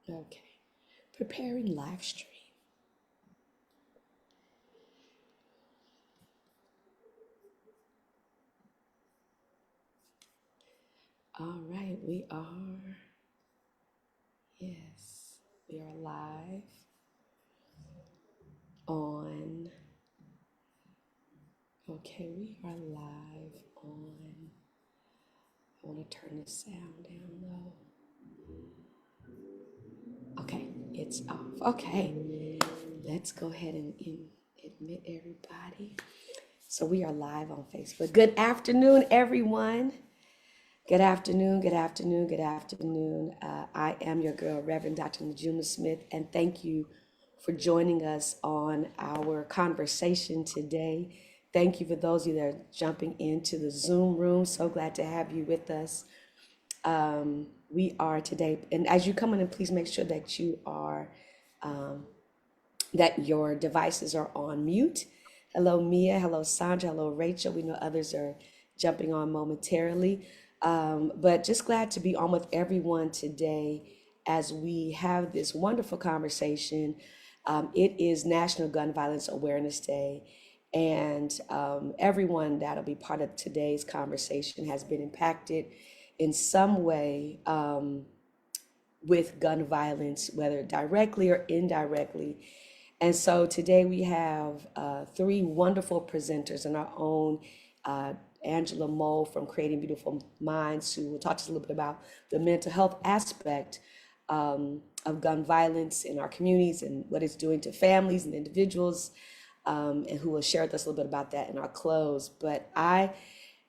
Okay. Preparing live stream. All right, we are, yes, we are live on, okay, we are live on, I want to turn the sound down low. Okay, it's off. Okay, let's go ahead and admit everybody. So we are live on Facebook. Good afternoon, everyone. Good afternoon, good afternoon, good afternoon. I am your girl, Reverend Dr. Najuma Smith, and thank you for joining us on our conversation today. Thank you for those of you that are jumping into the Zoom room. So glad to have you with us. We are today, and as you come in, and please make sure that you are, that your devices are on mute. Hello, Mia. Hello, Sandra. Hello, Rachel. We know others are jumping on momentarily. But just glad to be on with everyone today as we have this wonderful conversation. It is National Gun Violence Awareness Day, and everyone that'll be part of today's conversation has been impacted in some way with gun violence, whether directly or indirectly. And so today we have three wonderful presenters in our own. Angela Mull from Creating Beautiful Minds, who will talk to us a little bit about the mental health aspect of gun violence in our communities and what it's doing to families and individuals, and who will share with us a little bit about that in our close. But so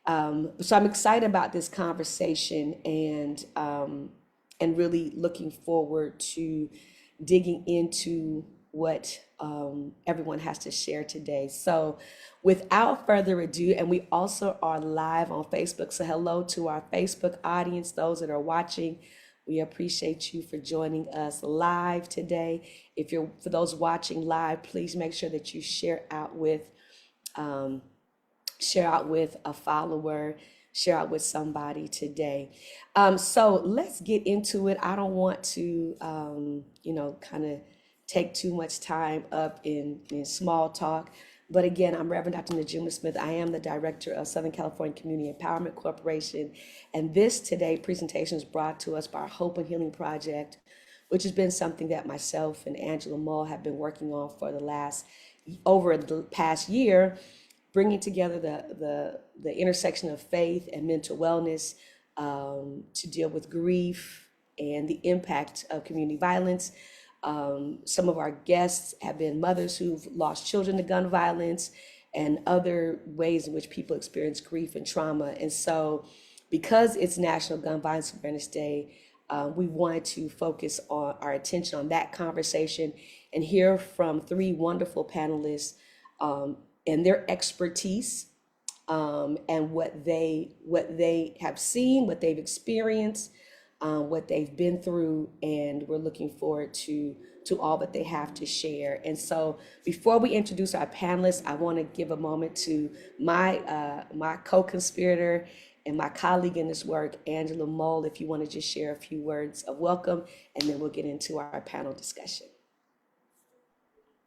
I'm excited about this conversation and really looking forward to digging into what everyone has to share today. So without further ado, and we also are live on Facebook. So hello to our Facebook audience, those that are watching. We appreciate you for joining us live today. For those watching live, please make sure that you share out with a follower, share out with somebody today. So let's get into it. I don't want to, kind of take too much time up in small talk. But again, I'm Reverend Dr. Najuma Smith. I am the director of Southern California Community Empowerment Corporation. And this today presentation is brought to us by our Hope and Healing Project, which has been something that myself and Angela Mull have been working on for over the past year, bringing together the intersection of faith and mental wellness to deal with grief and the impact of community violence. Some of our guests have been mothers who've lost children to gun violence and other ways in which people experience grief and trauma. And so because it's National Gun Violence Awareness Day, we wanted to focus our attention on that conversation and hear from three wonderful panelists and their expertise and what they have seen, what they've experienced, what they've been through, and we're looking forward to all that they have to share. And so before we introduce our panelists, I want to give a moment to my co-conspirator and my colleague in this work, Angela Mull, if you want to just share a few words of welcome, and then we'll get into our panel discussion.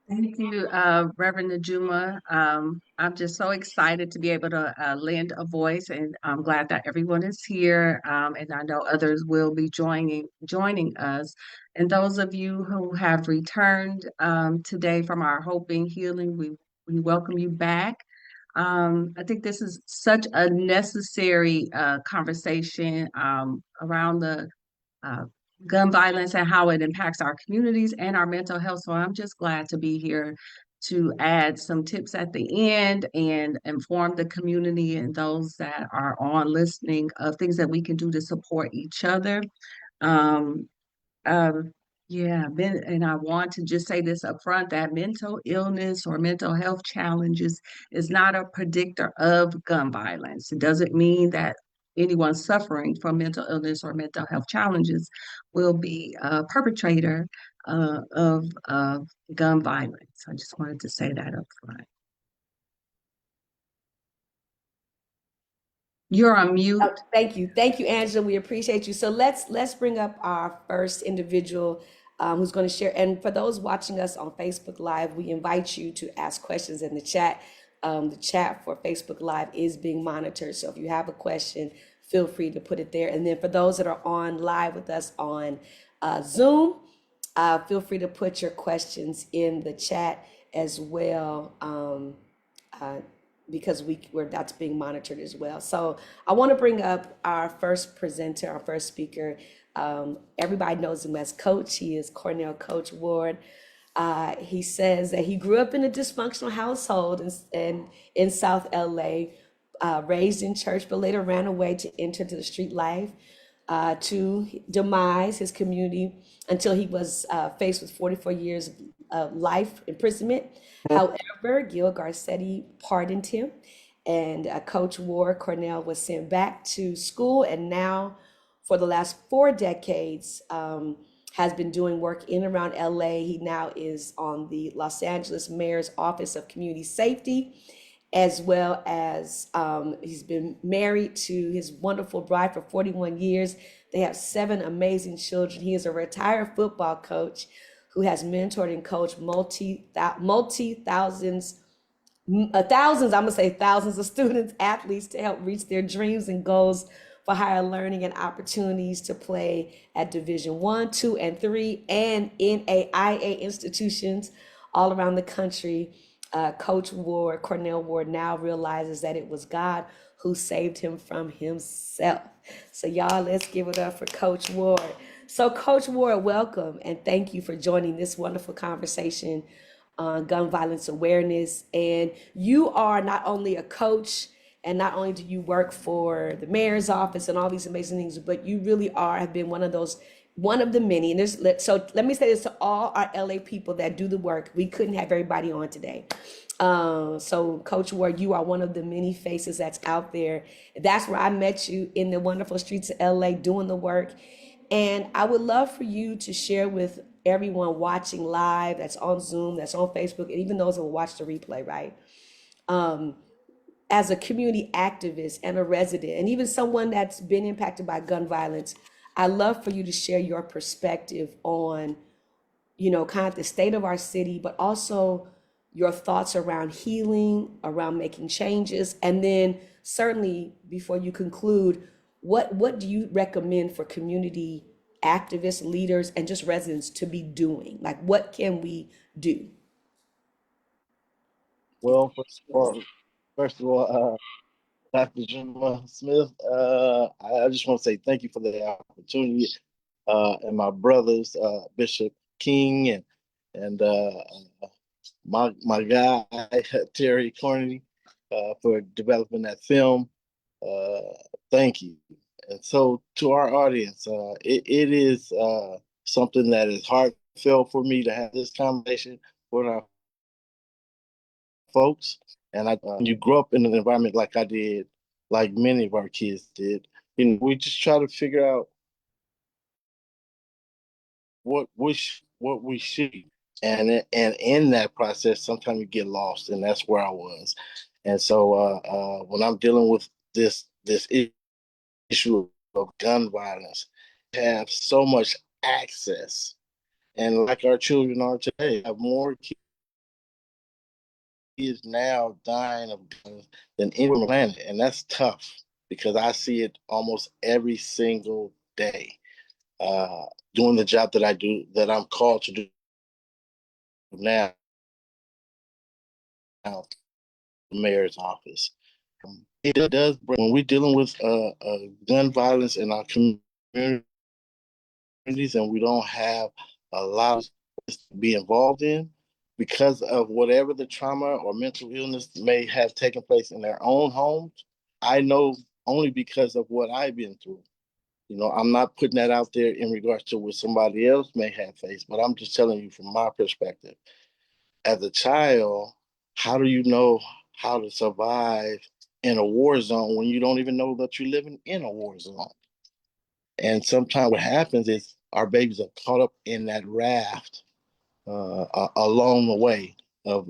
Thank you, Reverend Najuma. I'm just so excited to be able to lend a voice, and I'm glad that everyone is here, and I know others will be joining us. And those of you who have returned today from our Hope and Healing, we welcome you back. I think this is such a necessary conversation around the gun violence and how it impacts our communities and our mental health. So I'm just glad to be here to add some tips at the end and inform the community and those that are on listening of things that we can do to support each other. Um, yeah, and I want to just say this up front that mental illness or mental health challenges is not a predictor of gun violence. It doesn't mean that anyone suffering from mental illness or mental health challenges will be a perpetrator of gun violence. I just wanted to say that up front. You're on mute. Thank you, Angela. We appreciate you. So let's bring up our first individual who's going to share. And for those watching us on Facebook Live, we invite you to ask questions in the chat. The chat for Facebook Live is being monitored. So if you have a question, feel free to put it there. And then for those that are on live with us on Zoom, feel free to put your questions in the chat as well, because we're that's being monitored as well. So I want to bring up our first presenter, our first speaker. Everybody knows him as Coach. He is Cornel Coach Ward. He says that he grew up in a dysfunctional household in South LA, raised in church, but later ran away to enter into the street life, to demise his community until he was faced with 44 years of life imprisonment. However, Gil Garcetti pardoned him, and Coach Ward Cornell was sent back to school, and now for the last 4 decades has been doing work in and around LA. He now is on the Los Angeles Mayor's Office of Community Safety, as well as he's been married to his wonderful bride for 41 years. They have 7 amazing children. He is a retired football coach who has mentored and coached thousands, I'm gonna say thousands of students, athletes to help reach their dreams and goals for higher learning and opportunities to play at Division 1, 2, and 3, and NAIA institutions all around the country. Coach Ward, Cornel Ward, now realizes that it was God who saved him from himself. So y'all, let's give it up for Coach Ward. So Coach Ward, welcome, and thank you for joining this wonderful conversation on gun violence awareness. And you are not only a coach, and not only do you work for the mayor's office and all these amazing things, but you really have been one of the many. And so let me say this to all our LA people that do the work. We couldn't have everybody on today. So Coach Ward, you are one of the many faces that's out there. That's where I met you, in the wonderful streets of LA doing the work. And I would love for you to share with everyone watching live, that's on Zoom, that's on Facebook, and even those that will watch the replay, right? As a community activist and a resident, and even someone that's been impacted by gun violence, I'd love for you to share your perspective on, kind of the state of our city, but also your thoughts around healing, around making changes. And then certainly before you conclude, what do you recommend for community activists, leaders, and just residents to be doing? Like, what can we do? Well, first of all, Dr. Juma Smith, I just want to say thank you for the opportunity, and my brothers, Bishop King and my guy Terry Carney, for developing that film. Uh, Thank you. And so, to our audience, it is something that is heartfelt for me to have this conversation with our folks. And you grow up in an environment like I did, like many of our kids did. We just try to figure out what we should be. And in that process, sometimes you get lost, and that's where I was. And so, when I'm dealing with this issue of gun violence, have so much access, and like our children are today, have more kids now dying of guns than anyone on the planet, and that's tough because I see it almost every single day. Doing the job that I do, that I'm called to do now, the mayor's office. It does bring, when we're dealing with gun violence in our communities, and we don't have a lot to be involved in because of whatever the trauma or mental illness may have taken place in their own homes. I know only because of what I've been through. I'm not putting that out there in regards to what somebody else may have faced, but I'm just telling you from my perspective. As a child, how do you know how to survive in a war zone when you don't even know that you're living in a war zone? And sometimes what happens is our babies are caught up in that raft along the way of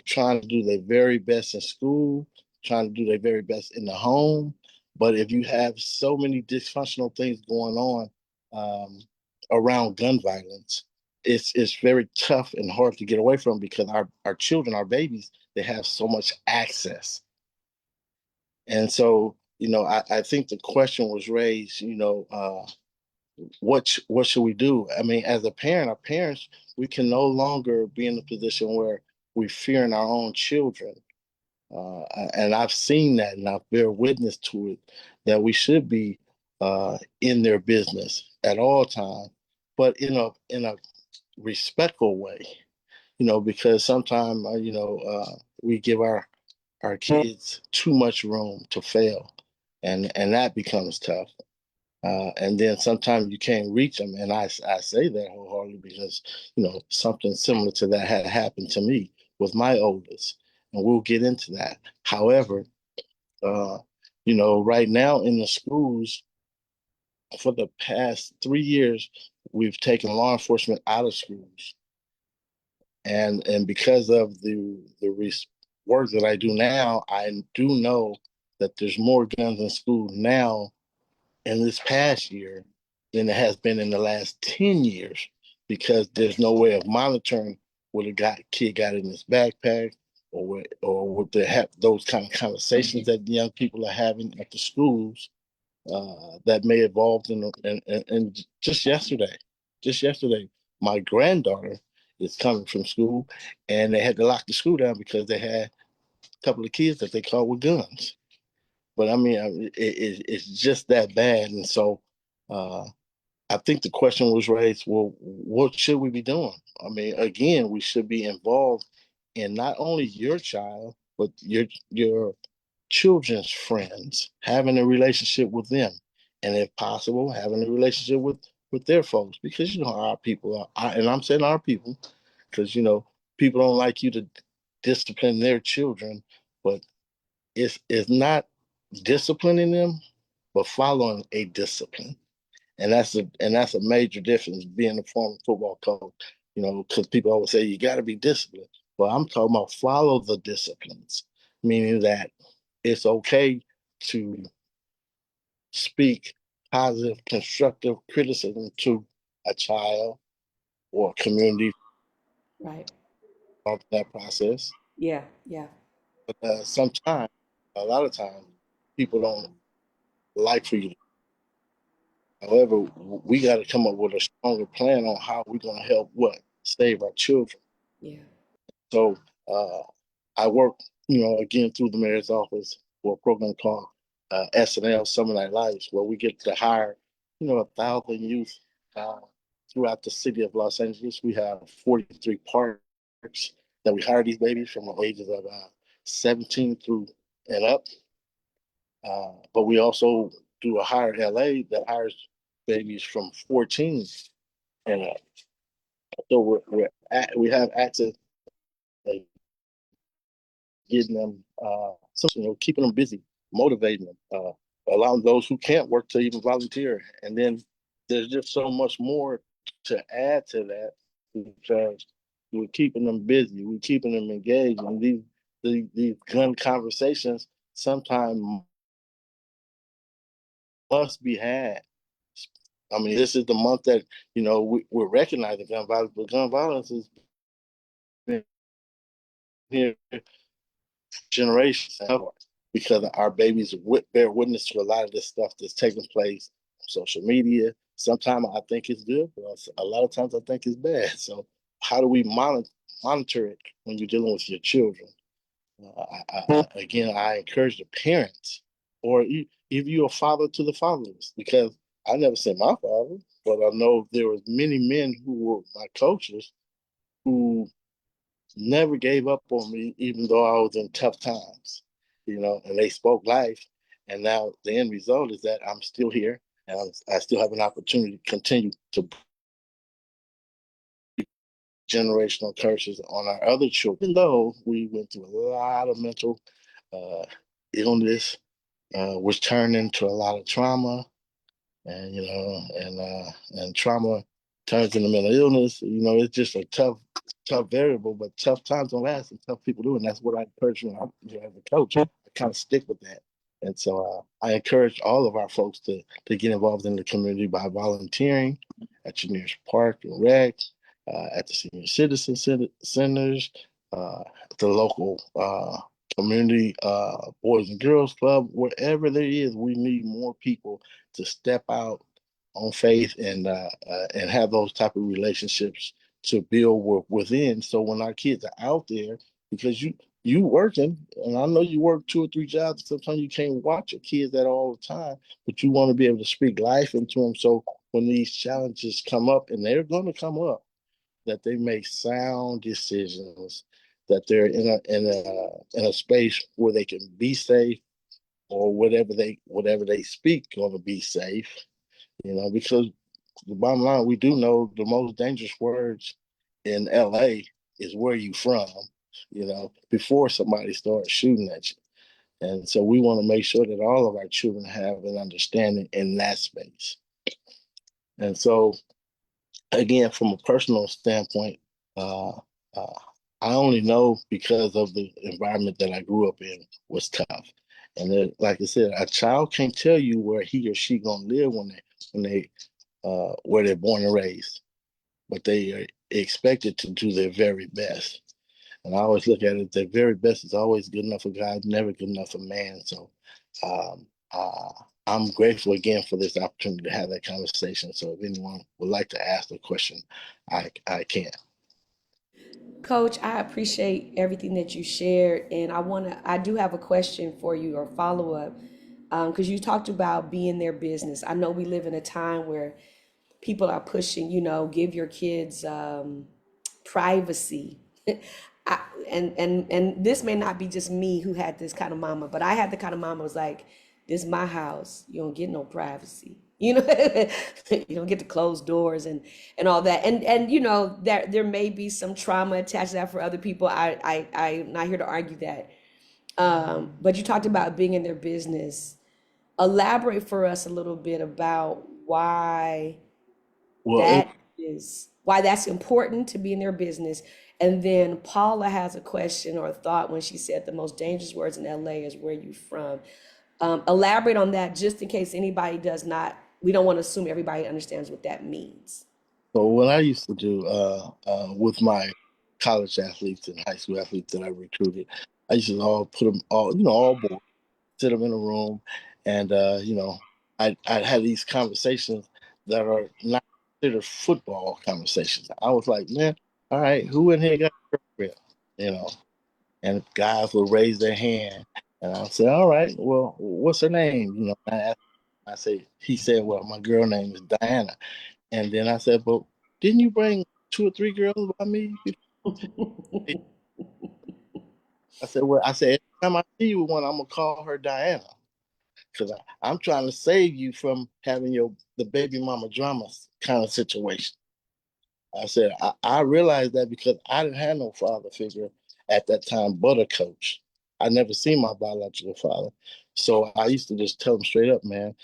trying to do their very best in school, trying to do their very best in the home. But if you have so many dysfunctional things going on, around gun violence, it's very tough and hard to get away from because our children, our babies, they have so much access. And so, I think the question was raised, what should we do? I mean, as a parent, our parents, we can no longer be in a position where we're fearing our own children. And I've seen that and I bear witness to it that we should be in their business at all times, but in a respectful way, because sometimes we give our kids too much room to fail, and that becomes tough. And then sometimes you can't reach them, and I say that wholeheartedly because something similar to that had happened to me with my oldest, and we'll get into that. However, uh, right now in the schools for the past 3 years, we've taken law enforcement out of schools, and because of the work that I do now, I do know that there's more guns in school now in this past year than it has been in the last 10 years because there's no way of monitoring what kid got in his backpack or what those kind of conversations that the young people are having at the schools that may evolve in just yesterday, my granddaughter is coming from school and they had to lock the school down because they had a couple of kids that they caught with guns. But I mean, it's just that bad. And so uh, I think the question was raised, well, what should we be doing? I mean, again, we should be involved in not only your child, but your children's friends, having a relationship with them. And if possible, having a relationship with their folks, because our people and I'm saying our people, because people don't like you to discipline their children, but it's not disciplining them, but following a discipline. And that's a major difference being a former football coach, because people always say you got to be disciplined. Well, I'm talking about follow the disciplines, meaning that it's okay to speak positive, constructive criticism to a child or a community Right. of that process. Yeah. Yeah. But sometimes, a lot of times, people don't like for you. However, we got to come up with a stronger plan on how we're going to help save our children. Yeah. So uh, I work, again through the mayor's office for a program called SNL Summer Night Lights, where we get to hire, 1,000 youth uh, throughout the city of Los Angeles. We have 43 parks that we hire these babies from the ages of 17 through and up. But we also do a hire LA that hires babies from 14 and up. So we have access to getting them, keeping them busy, motivating them, allowing those who can't work to even volunteer. And then there's just so much more to add to that because we're keeping them busy, we're keeping them engaged, and these gun conversations sometimes must be had. I mean, this is the month that we're recognizing gun violence, but gun violence has been here generations because our babies bear witness to a lot of this stuff that's taking place on social media. Sometimes I think it's good, but a lot of times I think it's bad. So how do we monitor it when you're dealing with your children? Again, I encourage the parents, or if you're a father to the fatherless, because I never seen my father, but I know there was many men who were my coaches who never gave up on me, even though I was in tough times, and they spoke life. And now the end result is that I'm still here and I still have an opportunity to continue to generational curses on our other children. Even though we went through a lot of mental uh, illness, which turned into a lot of trauma, and and trauma turns into mental illness. It's just a tough variable, but tough times don't last, and tough people do, and that's what I encourage as a coach. I kind of stick with that, and so I encourage all of our folks to get involved in the community by volunteering at your nearest park and rec, at the senior citizen centers, the local community boys and girls club, wherever there is, we need more people to step out on faith and have those type of relationships to build within. So when our kids are out there, because you working, and I know you work 2 or 3 jobs. Sometimes you can't watch your kids that all the time, but you want to be able to speak life into them. So when these challenges come up, and they're going to come up, that they make sound decisions, that they're in a space where they can be safe, or whatever they speak going to be safe. Because the bottom line, we do know the most dangerous words in LA is "where you from," before somebody starts shooting at you. And so we want to make sure that all of our children have an understanding in that space. And so, again, from a personal standpoint, uh, uh, I only know because of the environment that I grew up in was tough. And then, like I said, a child can't tell you where he or she gonna live when they where they're born and raised, but they are expected to do their very best. And I always look at it, their very best is always good enough for God, never good enough for man. So um, uh, I'm grateful again for this opportunity to have that conversation. So if anyone would like to ask a question, I can. Coach, I appreciate everything that you shared, and I do have a question for you or follow up, because you talked about being their business. I know we live in a time where people are pushing, give your kids privacy. I, and this may not be just me who had this kind of mama, but I had the kind of mama who was like, "This is my house. You don't get no privacy. You don't get to close doors and all that." And there may be some trauma attached to that for other people. I'm not here to argue that. But you talked about being in their business. Elaborate for us a little bit about Well, why that's important to be in their business. And then Paula has a question or a thought when she said the most dangerous words in LA is "where you from." Elaborate on that just in case anybody does not, we don't want to assume everybody understands what that means. so what I used to do with my college athletes and high school athletes that I recruited, I used to all put them all boys, sit them in a room, and I'd have these conversations that are not considered football conversations. I was like, man, all right, who in here got a girlfriend? You know, and guys would raise their hand, and I'll say, all right, well, what's her name? He said, well, my girl name is Diana. And then I said, but didn't you bring 2 or 3 girls by me? I said, every time I see you with one, I'm gonna call her Diana, because I'm trying to save you from having the baby mama drama kind of situation. I said, I realized that because I didn't have no father figure at that time but a coach. I never seen my biological father. So I used to just tell them straight up, man,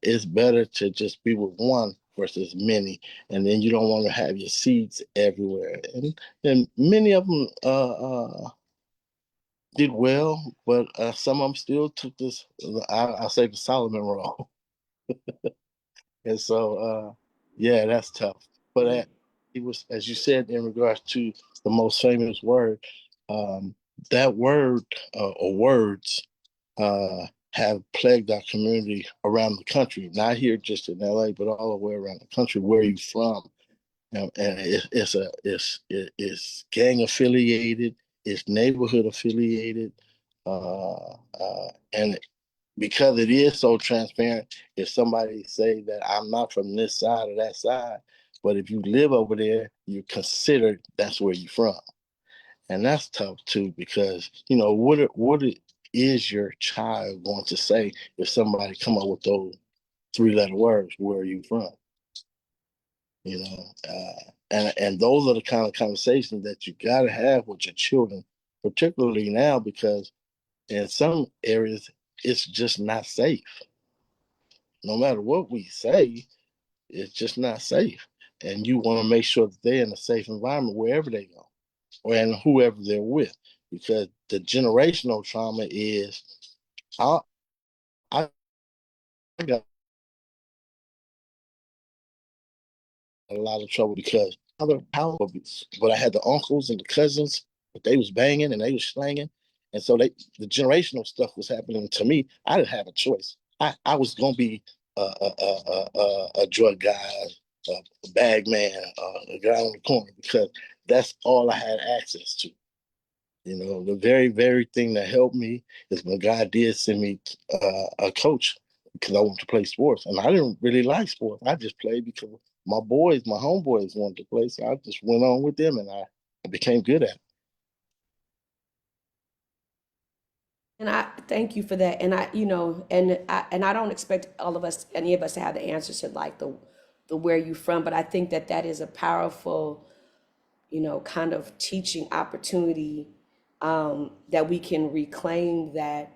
it's better to just be with one versus many. And then you don't want to have your seeds everywhere. And many of them did well, but some of them still took this, I say the Solomon role. And so, yeah, that's tough. But it was, as you said, in regards to the most famous word, um, that word or words have plagued our community around the country, not here just in LA, but all the way around the country. Where are you from? And it's gang affiliated, it's neighborhood affiliated, and because it is so transparent, if somebody say that I'm not from this side or that side, but if you live over there, you're considered that's where you're from. And that's tough too, because is your child going to say if somebody come up with those 3-letter words, where are you from? And those are the kind of conversations that you got to have with your children, particularly now, because in some areas it's just not safe. No matter what we say, it's just not safe. And you want to make sure that they're in a safe environment wherever they go, and whoever they're with, because the generational trauma is, I, I got a lot of trouble because other house, but I had the uncles and the cousins, but they was banging and they was slanging, and so the generational stuff was happening to me. I didn't have a choice. I was gonna be a drug guy, a bag man, a guy on the corner because that's all I had access to. You know, the very, very thing that helped me is when God did send me a coach because I wanted to play sports. And I didn't really like sports. I just played because my boys, my homeboys wanted to play. So I just went on with them and I became good at it. And I thank you for that. And I don't expect any of us to have the answers to like the where you from, but I think that that is a powerful, kind of teaching opportunity, that we can reclaim that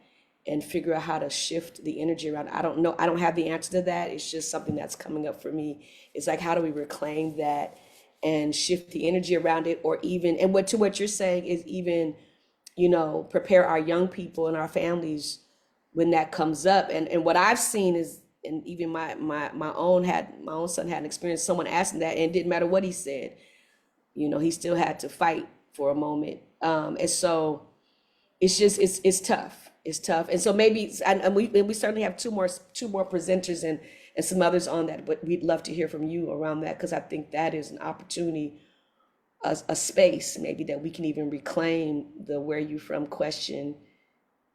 and figure out how to shift the energy around. I don't know. I don't have the answer to that. It's just something that's coming up for me. It's like, how do we reclaim that and shift the energy around it, or even, and what you're saying is even, prepare our young people and our families when that comes up. And what I've seen is, and even my own son had an experience, someone asked him that, and it didn't matter what he said, he still had to fight for a moment. And so it's just, it's tough. It's tough. And so maybe, and we certainly have two more presenters and some others on that, but we'd love to hear from you around that, because I think that is an opportunity, a space maybe that we can even reclaim the where you from question,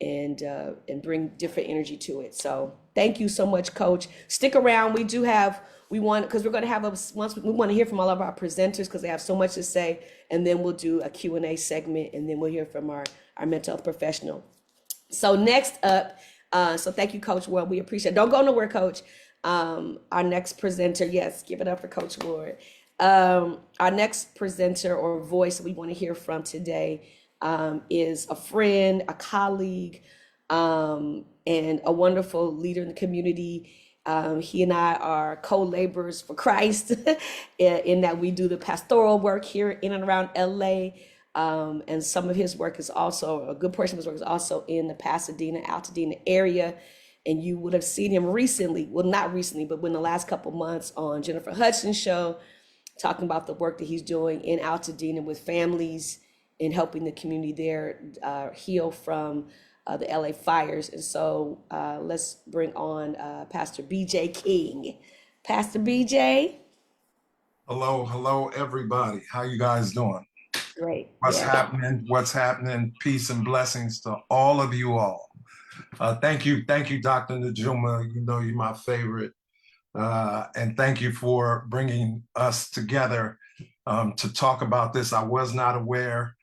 and bring different energy to it. So thank you so much, Coach. Stick around. We want, because we're going to have we want to hear from all of our presenters because they have so much to say, and then we'll do a Q&A segment, and then we'll hear from our mental health professional. So next up, so thank you, Coach Ward. We appreciate it. Don't go nowhere, Coach. Our next presenter, yes, give it up for Coach Ward. Our next presenter or voice we want to hear from today is a friend, a colleague, and a wonderful leader in the community. He and I are co-laborers for Christ in that we do the pastoral work here in and around LA. And some of his work is also, a good portion of his work is also in the Pasadena, Altadena area. And you would have seen him recently, well, not recently, but in the last couple months on Jennifer Hudson's show, talking about the work that he's doing in Altadena with families and helping the community there heal from the LA fires. And so let's bring on Pastor BJ King. Pastor BJ. Hello, everybody. How you guys doing? Great. What's Yeah. happening? What's happening? Peace and blessings to all of you all. Thank you, Dr. Najuma. You know you're my favorite. And thank you for bringing us together to talk about this. I was not aware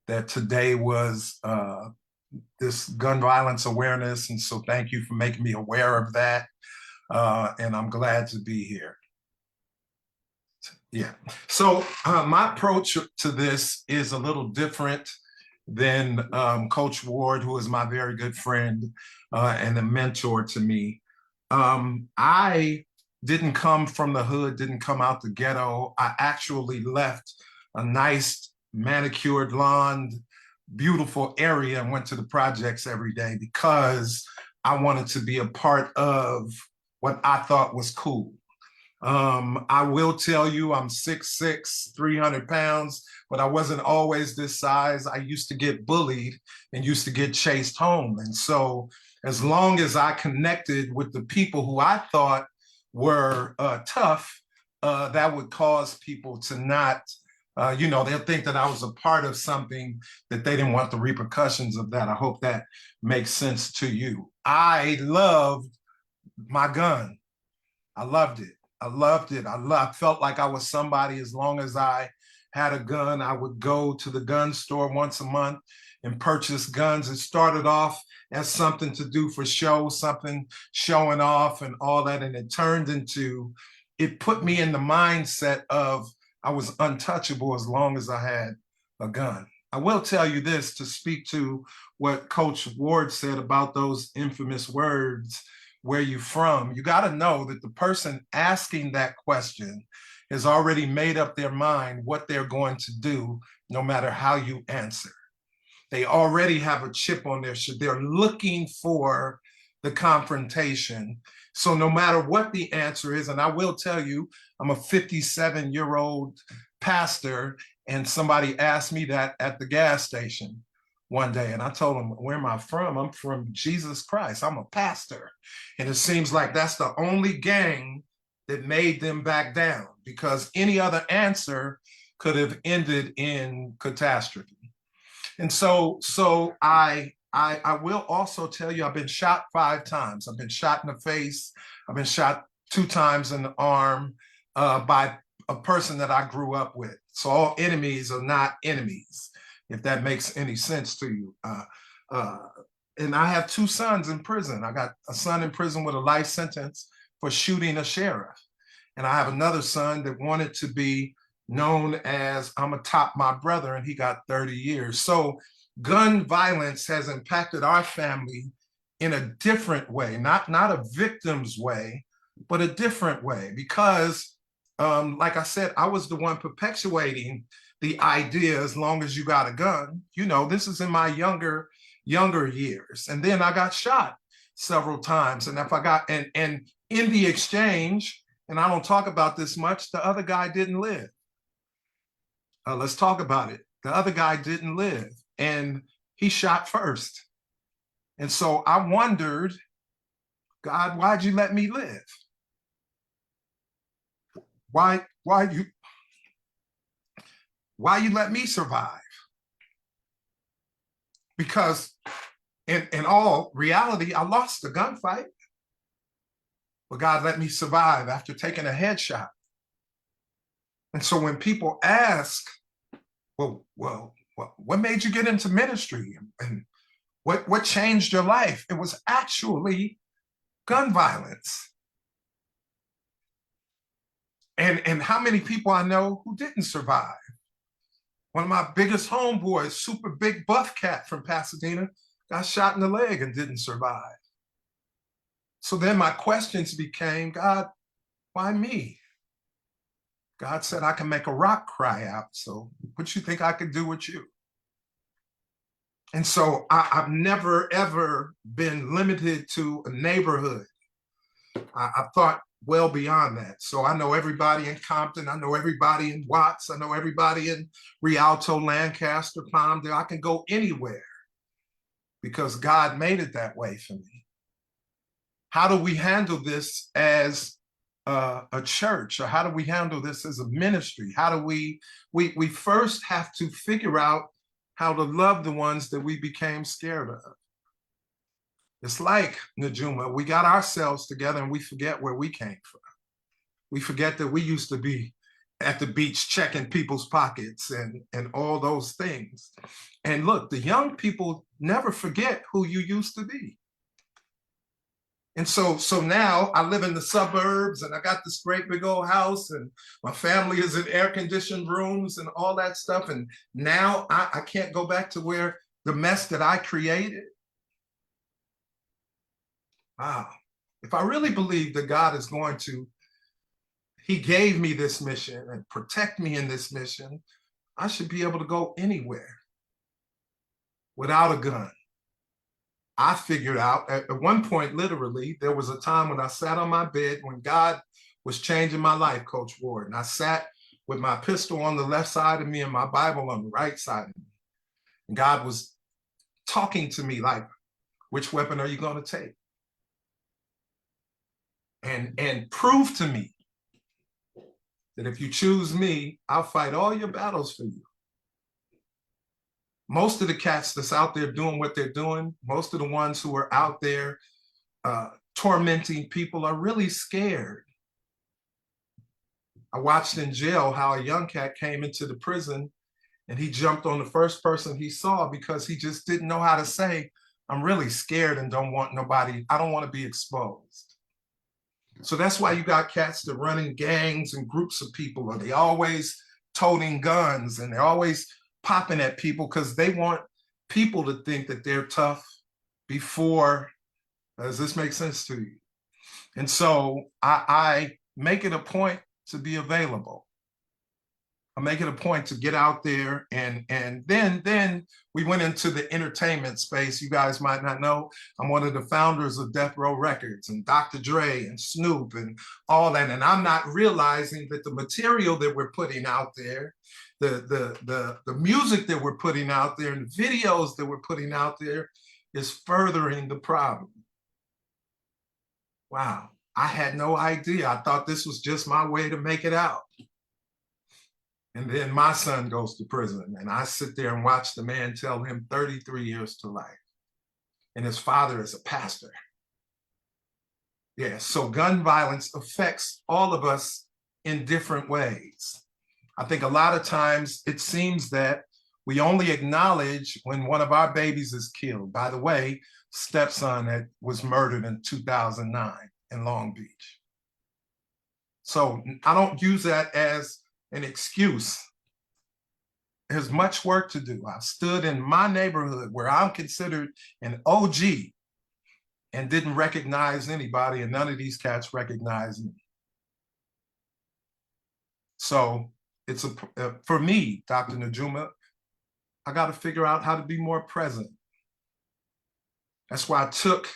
that today was this gun violence awareness. And so thank you for making me aware of that. And I'm glad to be here. Yeah. So my approach to this is a little different than Coach Ward, who is my very good friend and a mentor to me. I didn't come from the hood, didn't come out the ghetto. I actually left a nice manicured lawn, beautiful area and went to the projects every day because I wanted to be a part of what I thought was cool. I will tell you I'm 6'6", 300 pounds, but I wasn't always this size. I used to get bullied and used to get chased home. And so as long as I connected with the people who I thought were tough, that would cause people to not, they'll think that I was a part of something that they didn't want the repercussions of that. I hope that makes sense to you. I loved my gun. I loved it. I felt like I was somebody. As long as I had a gun, I would go to the gun store once a month and purchase guns. It started off as something to do for show, something showing off and all that. And it put me in the mindset of I was untouchable as long as I had a gun. I will tell you this to speak to what Coach Ward said about those infamous words, where you from. You got to know that the person asking that question has already made up their mind what they're going to do, no matter how you answer. They already have a chip on their shoulder. They're looking for the confrontation. So no matter what the answer is, and I will tell you, I'm a 57-year-old pastor, and somebody asked me that at the gas station one day, and I told them, where am I from? I'm from Jesus Christ. I'm a pastor. And it seems like that's the only gang that made them back down, because any other answer could have ended in catastrophe. And so I will also tell you, I've been shot 5 times. I've been shot in the face. I've been shot 2 times in the arm by a person that I grew up with. So all enemies are not enemies, if that makes any sense to you. And I have 2 sons in prison. I got a son in prison with a life sentence for shooting a sheriff. And I have another son that wanted to be known as, I'm gonna top my brother, and he got 30 years. So gun violence has impacted our family in a different way, not a victim's way, but a different way. Because like I said, I was the one perpetuating the idea, as long as you got a gun. You know, this is in my younger years. And then I got shot several times. And if I got, and in the exchange, and I don't talk about this much, the other guy didn't live. Let's talk about it. The other guy didn't live, and he shot first. And so I wondered, God, why'd you let me live? Why you let me survive? Because in all reality, I lost the gunfight, but God let me survive after taking a headshot. And so when people ask, well, what made you get into ministry? And what changed your life? It was actually gun violence. And how many people I know who didn't survive? One of my biggest homeboys, super big buff cat from Pasadena, got shot in the leg and didn't survive. So then my questions became, God, why me? God said, I can make a rock cry out. So what you think I could do with you? And so I've never, ever been limited to a neighborhood. I thought well beyond that. So I know everybody in Compton. I know everybody in Watts. I know everybody in Rialto, Lancaster, Palmdale. I can go anywhere because God made it that way for me. How do we handle this as a church, or how do we handle this as a ministry? How do we first have to figure out how to love the ones that we became scared of. It's like, Najuma, we got ourselves together and we forget where we came from. We forget that we used to be at the beach checking people's pockets and all those things. And look, the young people never forget who you used to be. And so now I live in the suburbs and I got this great big old house and my family is in air-conditioned rooms and all that stuff. And now I can't go back to where the mess that I created. Wow. If I really believe that God is going to, he gave me this mission and protect me in this mission, I should be able to go anywhere without a gun. I figured out at one point, literally, there was a time when I sat on my bed when God was changing my life, Coach Ward. And I sat with my pistol on the left side of me and my Bible on the right side of me. And God was talking to me like, which weapon are you going to take? And prove to me that if you choose me, I'll fight all your battles for you. Most of the cats that's out there doing what they're doing, most of the ones who are out there tormenting people are really scared. I watched in jail how a young cat came into the prison and he jumped on the first person he saw because he just didn't know how to say, I'm really scared and don't want nobody, I don't want to be exposed. So that's why you got cats that run in gangs and groups of people, or they always toting guns and they're always popping at people because they want people to think that they're tough before. Does this make sense to you? And so I make it a point to be available. I make it a point to get out there, and then we went into the entertainment space. You guys might not know, I'm one of the founders of Death Row Records and Dr. Dre and Snoop and all that. And I'm not realizing that the material that we're putting out there, the music that we're putting out there, and the videos that we're putting out there is furthering the problem. Wow, I had no idea. I thought this was just my way to make it out. And then my son goes to prison, and I sit there and watch the man tell him 33 years to life. And his father is a pastor. Yeah, so gun violence affects all of us in different ways. I think a lot of times it seems that we only acknowledge when one of our babies is killed. By the way, stepson that was murdered in 2009 in Long Beach. So I don't use that as an excuse. There's much work to do. I stood in my neighborhood where I'm considered an OG and didn't recognize anybody, and none of these cats recognized me. So it's for me, Dr. Najuma, I got to figure out how to be more present. That's why I took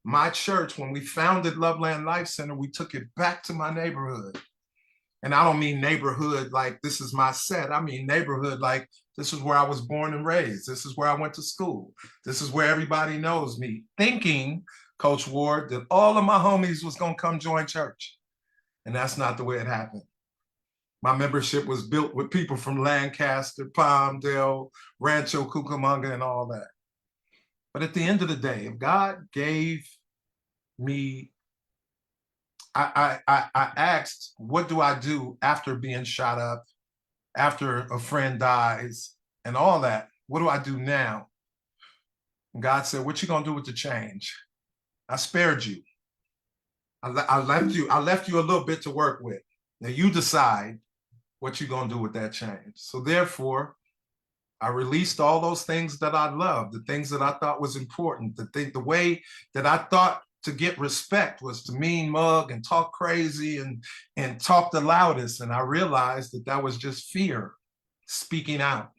my church, when we founded Loveland Life Center, we took it back to my neighborhood. And I don't mean neighborhood like this is my set. I mean neighborhood like this is where I was born and raised. This is where I went to school. This is where everybody knows me. Thinking, Coach Ward, that all of my homies was going to come join church. And that's not the way it happened. My membership was built with people from Lancaster, Palmdale, Rancho Cucamonga, and all that. But at the end of the day, if God gave me, I asked, what do I do after being shot up, after a friend dies, and all that? What do I do now? And God said, what you gonna do with the change? I spared you. I left you a little bit to work with. Now you decide what you're gonna do with that change. So therefore, I released all those things that I loved, the things that I thought was important, the way that I thought to get respect was to mean mug and talk crazy and talk the loudest. And I realized that that was just fear speaking out.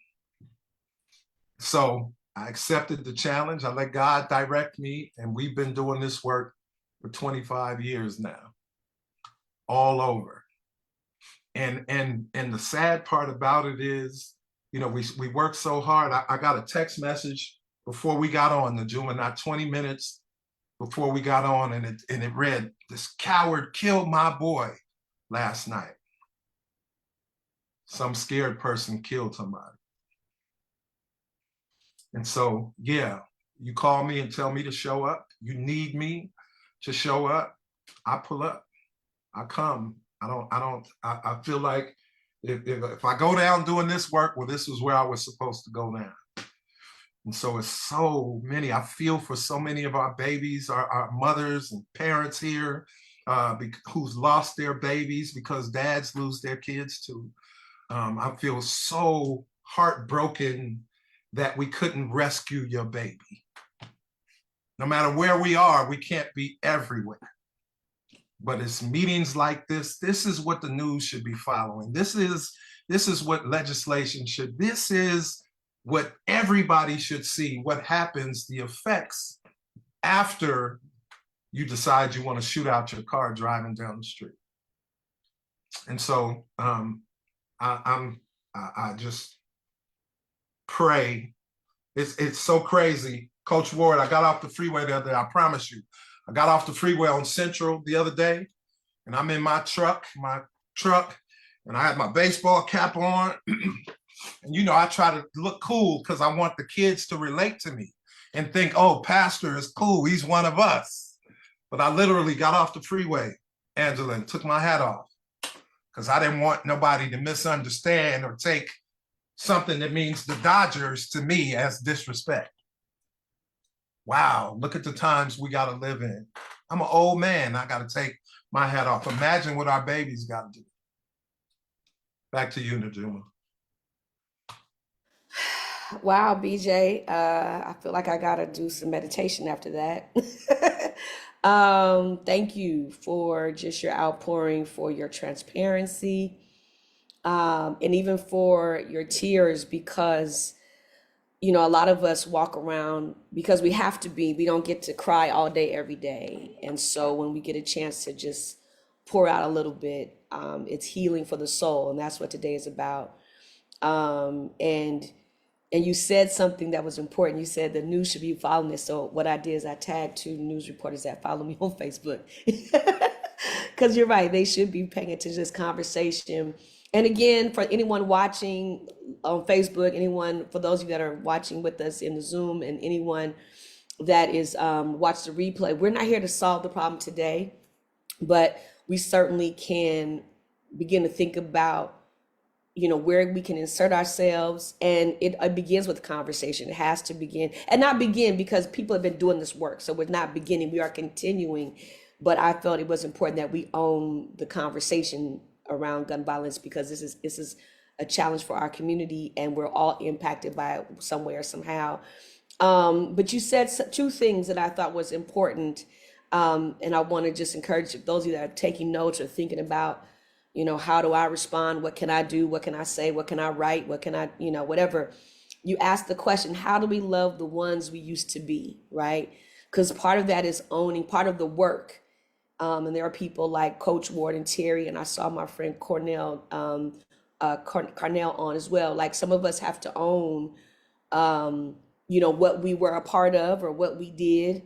So I accepted the challenge. I let God direct me. And we've been doing this work for 25 years now, all over. And the sad part about it is, you know, we work so hard. I got a text message before we got on, Najuma, not 20 minutes before we got on, and it read, "This coward killed my boy last night." Some scared person killed somebody. And so, yeah, you call me and tell me to show up. You need me to show up. I pull up. I come. I feel like if I go down doing this work, well, this is where I was supposed to go now. And so it's so many, I feel for so many of our babies, our mothers and parents here who's lost their babies because dads lose their kids too. I feel so heartbroken that we couldn't rescue your baby. No matter where we are, we can't be everywhere. But it's meetings like this. This is what the news should be following. This is what legislation should. This is what everybody should see. What happens, the effects after you decide you want to shoot out your car driving down the street. And so I just pray. It's so crazy, Coach Ward. I got off the freeway the other day. I promise you. I got off the freeway on Central the other day, and I'm in my truck, and I had my baseball cap on. And, you know, I try to look cool because I want the kids to relate to me and think, oh, Pastor is cool. He's one of us. But I literally got off the freeway, Angela, and took my hat off because I didn't want nobody to misunderstand or take something that means the Dodgers to me as disrespect. Wow, look at the times we got to live in. I'm an old man. I got to take my hat off. Imagine what our babies got to do. Back to you, Najuma. Wow, BJ, I feel like I gotta do some meditation after that. Thank you for just your outpouring, for your transparency. and even for your tears, because a lot of us walk around because we have to be, we don't get to cry all day, every day. And so when we get a chance to just pour out a little bit, it's healing for the soul. And that's what today is about. And you said something that was important. You said the news should be following this. So what I did is I tagged 2 news reporters that follow me on Facebook. Because you're right, they should be paying attention to this conversation. And again, for anyone watching on Facebook, for those of you that are watching with us in the Zoom, and anyone that is watch the replay, we're not here to solve the problem today, but we certainly can begin to think about where we can insert ourselves. And it begins with conversation. It has to begin, and not begin because people have been doing this work. So we're not beginning, we are continuing. But I felt it was important that we own the conversation around gun violence, because this is a challenge for our community, and we're all impacted by it some way or somehow. But you said 2 things that I thought was important. And I want to just encourage those of you that are taking notes or thinking about, how do I respond? What can I do? What can I say? What can I write? What can I, whatever. You ask the question, how do we love the ones we used to be, right? Because part of that is owning, part of the work. And there are people like Coach Ward and Terry, and I saw my friend Cornel, Carnel on as well. Like, some of us have to own, what we were a part of or what we did,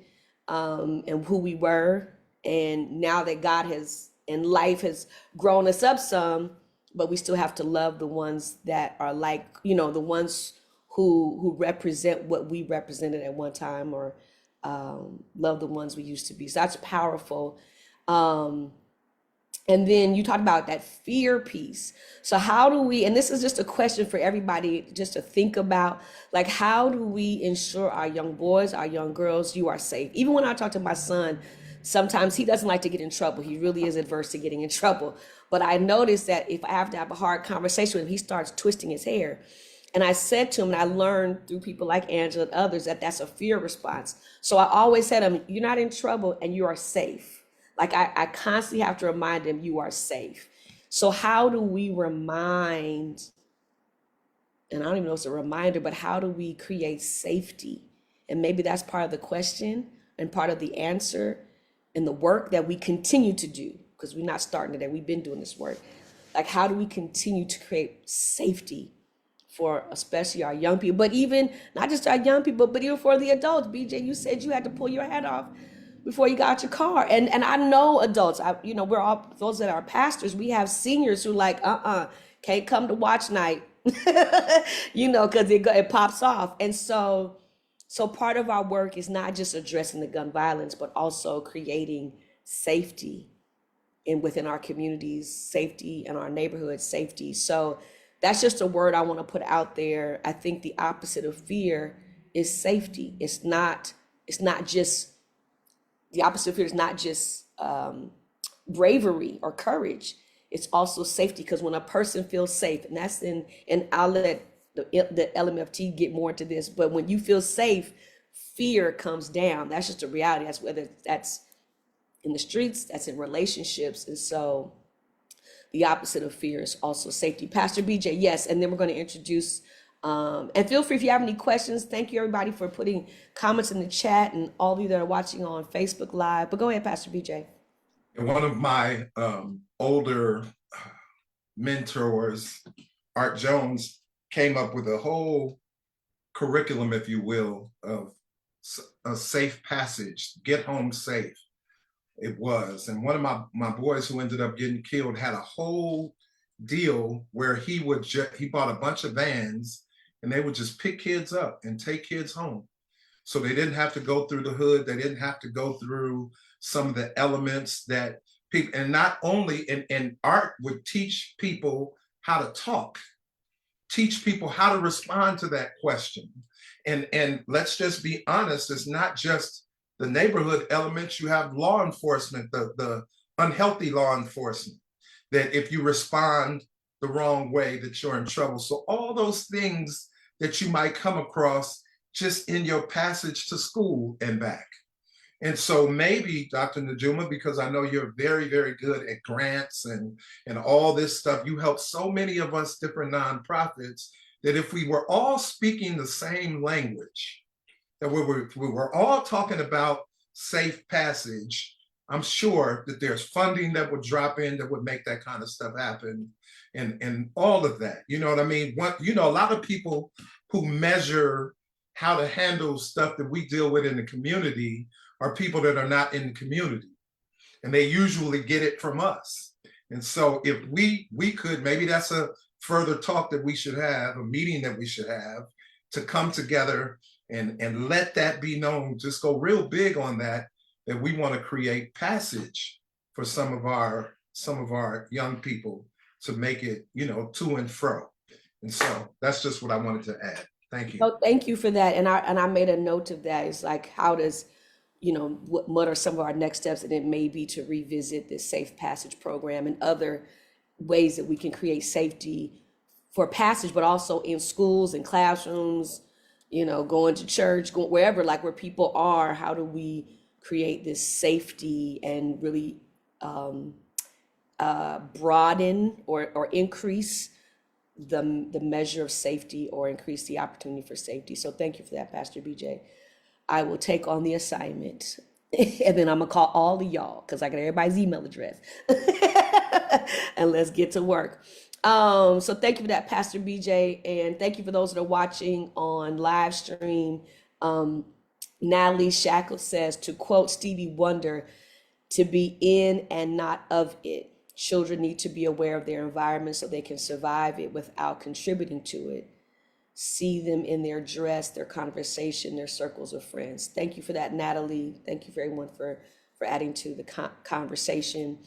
and who we were. And now that God has, and life has grown us up some, but we still have to love the ones that are like, the ones who represent what we represented at one time, or love the ones we used to be. So that's powerful. And then you talked about that fear piece. So how do we, and this is just a question for everybody just to think about, like, how do we ensure our young boys, our young girls, you are safe? Even when I talk to my son, sometimes he doesn't like to get in trouble. He really is adverse to getting in trouble. But I notice that if I have to have a hard conversation with him, he starts twisting his hair. And I said to him, and I learned through people like Angela and others, that that's a fear response. So I always said to him, you're not in trouble and you are safe. Like, I constantly have to remind them, you are safe. So how do we remind, and I don't even know if it's a reminder, but how do we create safety? And maybe that's part of the question and part of the answer, and the work that we continue to do, because we're not starting today, we've been doing this work. Like, how do we continue to create safety for especially our young people, but even not just our young people, but even for the adults? BJ, you said you had to pull your hat off before you got your car. And I know adults, we're all, those that are pastors, we have seniors who like, can't come to watch night, because it pops off. And so part of our work is not just addressing the gun violence, but also creating safety within our communities, safety in our neighborhoods, safety. So that's just a word I want to put out there. I think the opposite of fear is safety. The opposite of fear is not just bravery or courage. It's also safety, because when a person feels safe, and that's and I'll let the LMFT get more into this, but when you feel safe, fear comes down. That's just a reality. That's whether that's in the streets, that's in relationships. And so the opposite of fear is also safety. Pastor BJ, yes, and then we're going to introduce, and feel free if you have any questions. Thank you, everybody, for putting comments in the chat, and all of you that are watching on Facebook Live. But go ahead, Pastor BJ. And one of my older mentors, Art Jones, came up with a whole curriculum, if you will, of a safe passage, get home safe. It was. And one of my boys who ended up getting killed had a whole deal where he bought a bunch of vans, and they would just pick kids up and take kids home. So they didn't have to go through the hood. They didn't have to go through some of the elements that people, and not only, and Art would teach people how to talk, teach people how to respond to that question. And let's just be honest, it's not just the neighborhood elements. You have law enforcement, the unhealthy law enforcement, that if you respond the wrong way, that you're in trouble. So all those things that you might come across just in your passage to school and back. And so maybe, Dr. Najuma, because I know you're very, very good at grants and all this stuff, you help so many of us different nonprofits that if we were all speaking the same language, that we were all talking about safe passage, I'm sure that there's funding that would drop in that would make that kind of stuff happen and all of that. You know what I mean? A lot of people who measure how to handle stuff that we deal with in the community are people that are not in the community. And they usually get it from us. And so if we could, maybe that's a further talk that we should have, a meeting that we should have to come together and let that be known, just go real big on that we want to create passage for some of our young people to make it, to and fro. And so that's just what I wanted to add. Thank you. Oh, thank you for that. And I made a note of that. It's like, how does, what are some of our next steps? And it may be to revisit this Safe Passage program and other ways that we can create safety for passage, but also in schools and classrooms, going to church, going wherever, like where people are. How do we create this safety and really broaden or increase the measure of safety or increase the opportunity for safety? So thank you for that, Pastor BJ. I will take on the assignment and then I'm gonna call all of y'all because I got everybody's email address and let's get to work. So thank you for that, Pastor BJ, and thank you for those that are watching on live stream. Natalie Shackle says, to quote Stevie Wonder, to be in and not of it. Children need to be aware of their environment so they can survive it without contributing to it. See them in their dress, their conversation, their circles of friends. Thank you for that, Natalie. Thank you for everyone for adding to the conversation.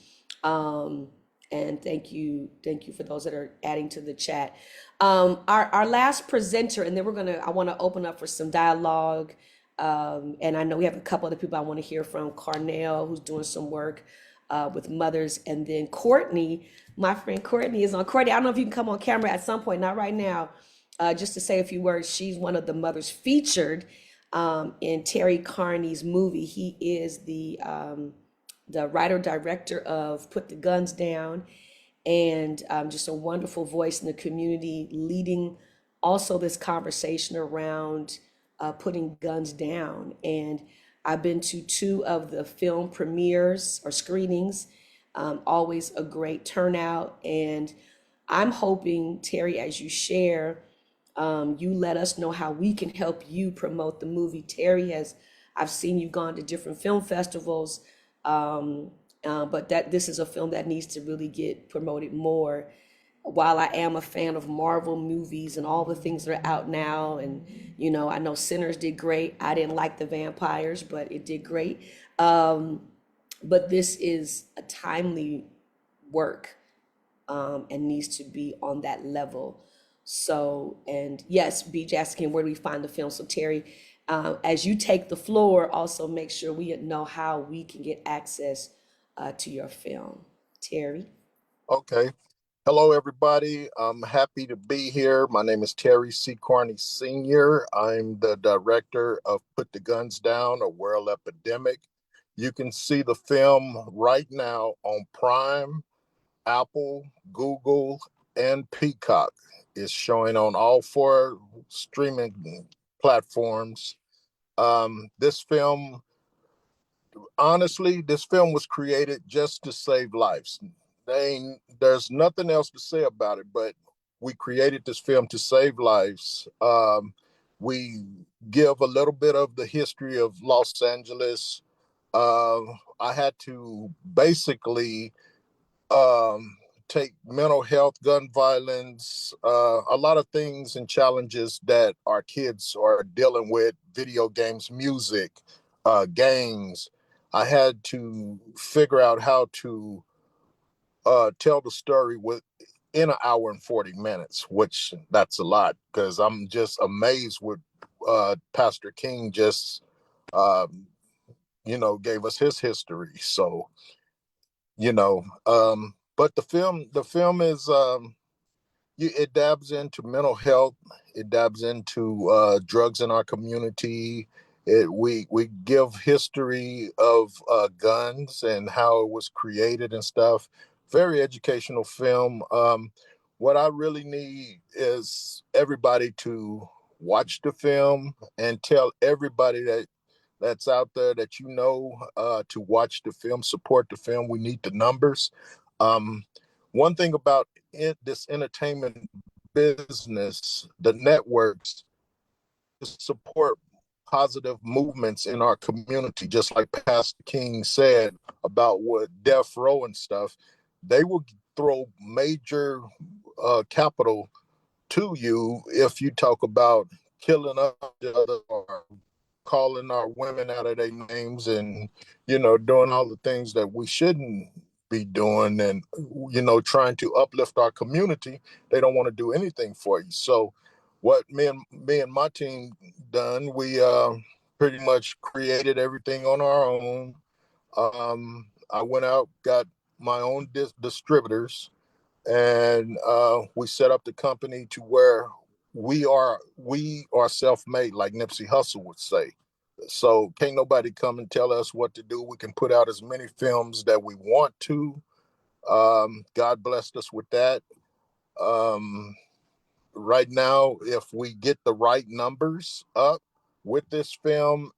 And thank you for those that are adding to the chat. Our last presenter, and then I want to open up for some dialogue. And I know we have a couple other people I want to hear from. Cornel, who's doing some work with mothers, and then Courtney, my friend Courtney is on. Courtney, I don't know if you can come on camera at some point, not right now, just to say a few words. She's one of the mothers featured in Terry Carney's movie. He is the writer-director of Put the Guns Down, and just a wonderful voice in the community, leading also this conversation around putting guns down. And I've been to 2 of the film premieres or screenings, always a great turnout. And I'm hoping, Terry, as you share, you let us know how we can help you promote the movie. Terry I've seen you gone to different film festivals, but this is a film that needs to really get promoted more. While I am a fan of Marvel movies and all the things that are out now, and I know Sinners did great. I didn't like the vampires, but it did great. But this is a timely work and needs to be on that level. So, and yes, BJ asking where do we find the film? So Terry, as you take the floor, also make sure we know how we can get access to your film. Terry. Okay. Hello, everybody. I'm happy to be here. My name is Terry C. Carney Sr. I'm the director of Put the Guns Down, A World Epidemic. You can see the film right now on Prime, Apple, Google, and Peacock. It's showing on all 4 streaming platforms. This film was created just to save lives. There's nothing else to say about it, but we created this film to save lives. We give a little bit of the history of Los Angeles. I had to basically take mental health, gun violence, a lot of things and challenges that our kids are dealing with, video games, music, gangs. I had to figure out how to tell the story in 1 hour and 40 minutes, which that's a lot because I'm just amazed with Pastor King just, gave us his history. So, but the film is, it dabs into mental health. It dabs into drugs in our community. We give history of guns and how it was created and stuff. Very educational film. What I really need is everybody to watch the film and tell everybody that's out there that to watch the film, support the film. We need the numbers. Um, One thing about this entertainment business, the networks support positive movements in our community, just like Pastor King said about what death row and stuff. They will throw major capital to you if you talk about killing each other or calling our women out of their names and doing all the things that we shouldn't be doing, and trying to uplift our community. They don't want to do anything for you. So what me and my team done, we pretty much created everything on our own. I went out, got my own distributors, and we set up the company to where we are self-made, like Nipsey Hussle would say. So can't nobody come and tell us what to do. We can put out as many films that we want to. God blessed us with that. Um, right now, if we get the right numbers up with this film,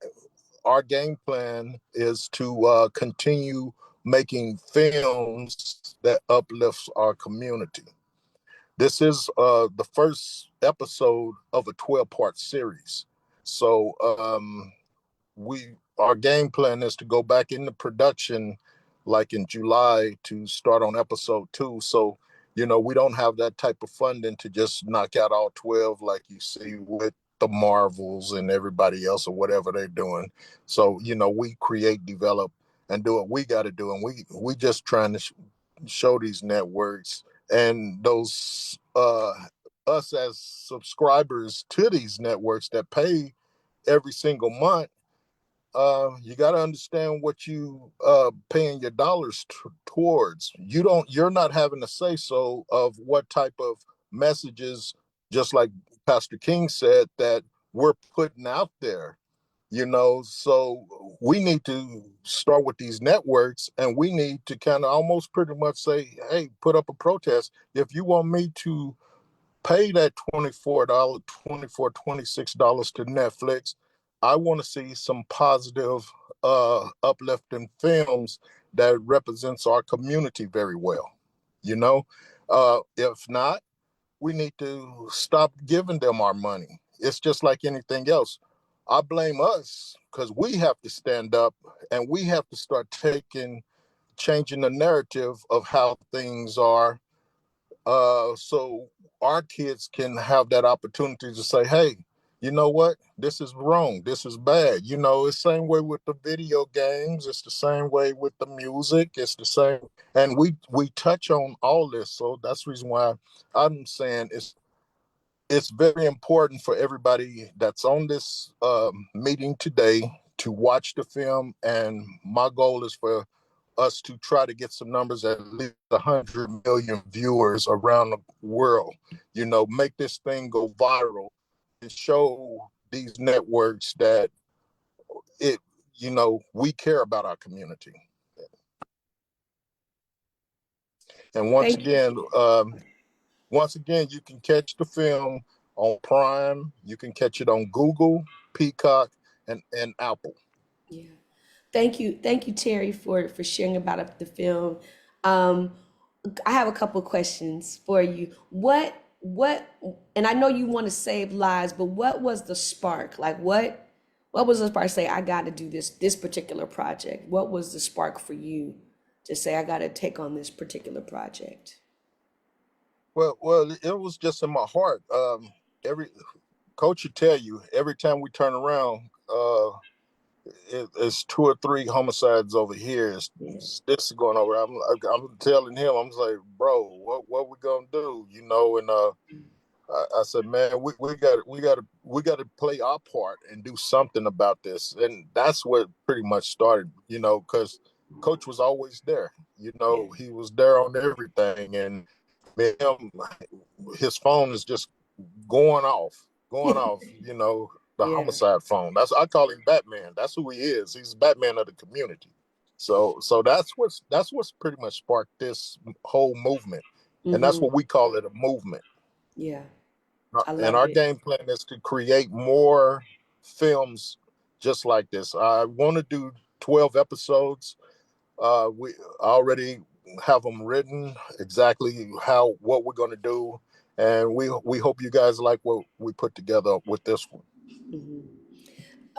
our game plan is to continue making films that uplifts our community. This is the first episode of a 12-part series. So our game plan is to go back into production like in July to start on episode 2. So, we don't have that type of funding to just knock out all 12 like you see with the Marvels and everybody else or whatever they're doing. So, we create, develop, and do what we got to do. And we just trying to show these networks and those us as subscribers to these networks that pay every single month. You got to understand what you paying your dollars towards. You're not having a say so of what type of messages, just like Pastor King said, that we're putting out there. So we need to start with these networks, and we need to kind of almost pretty much say, hey, put up a protest. If you want me to pay that $26 to Netflix, I want to see some positive, uplifting films that represents our community very well. If not, we need to stop giving them our money. It's just like anything else. I blame us because we have to stand up and we have to start changing the narrative of how things are, so our kids can have that opportunity to say, hey, you know what? This is wrong. This is bad. It's the same way with the video games. It's the same way with the music. It's the same. And we touch on all this. So that's the reason why I'm saying it's very important for everybody that's on this meeting today to watch the film. And my goal is for us to try to get some numbers, at least 100 million viewers around the world. Make this thing go viral and show these networks that it, we care about our community. And Thank you. once again, you can catch the film on Prime. You can catch it on Google, Peacock, and Apple. Yeah. Thank you, Terry, for sharing about the film. Um, I have a couple questions for you. And I know you want to save lives, but what was the spark? Like what was the spark? Say, I got to do this particular project. What was the spark for you to say, I got to take on this particular project? Well, it was just in my heart. Every coach would tell you every time we turn around, it's 2 or 3 homicides over here. Yeah. This is going over. I'm telling him, I'm like, bro, what we gonna do? And I said, man, we got to play our part and do something about this. And that's what pretty much started, because coach was always there. Yeah. He was there on everything, and him, his phone is just going off, going off. the Yeah. homicide phone. I call him Batman. That's who he is. He's Batman of the community. So that's what's pretty much sparked this whole movement, and that's Mm-hmm. what we call it, a movement. Yeah. I And love our it. game plan is to create more films just like this. I want to do 12 episodes. We already have them written, exactly what we're going to do, and we hope you guys like what we put together with this one.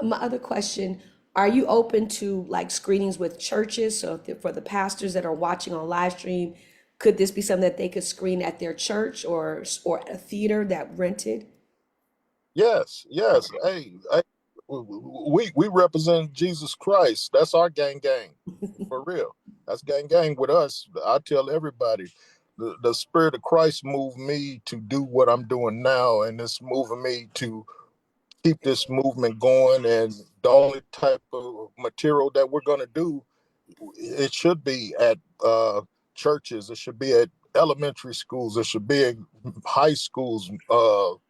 My other question, are you open to like screenings with churches? So for the pastors that are watching on live stream, could this be something that they could screen at their church or a theater that rented? Yes, yes. Hey, we represent Jesus Christ. That's our gang, for real. That's gang with us. I tell everybody, the Spirit of Christ moved me to do what I'm doing now, and it's moving me to keep this movement going. And the only type of material that we're going to do, it should be at churches, it should be at elementary schools, it should be at high schools,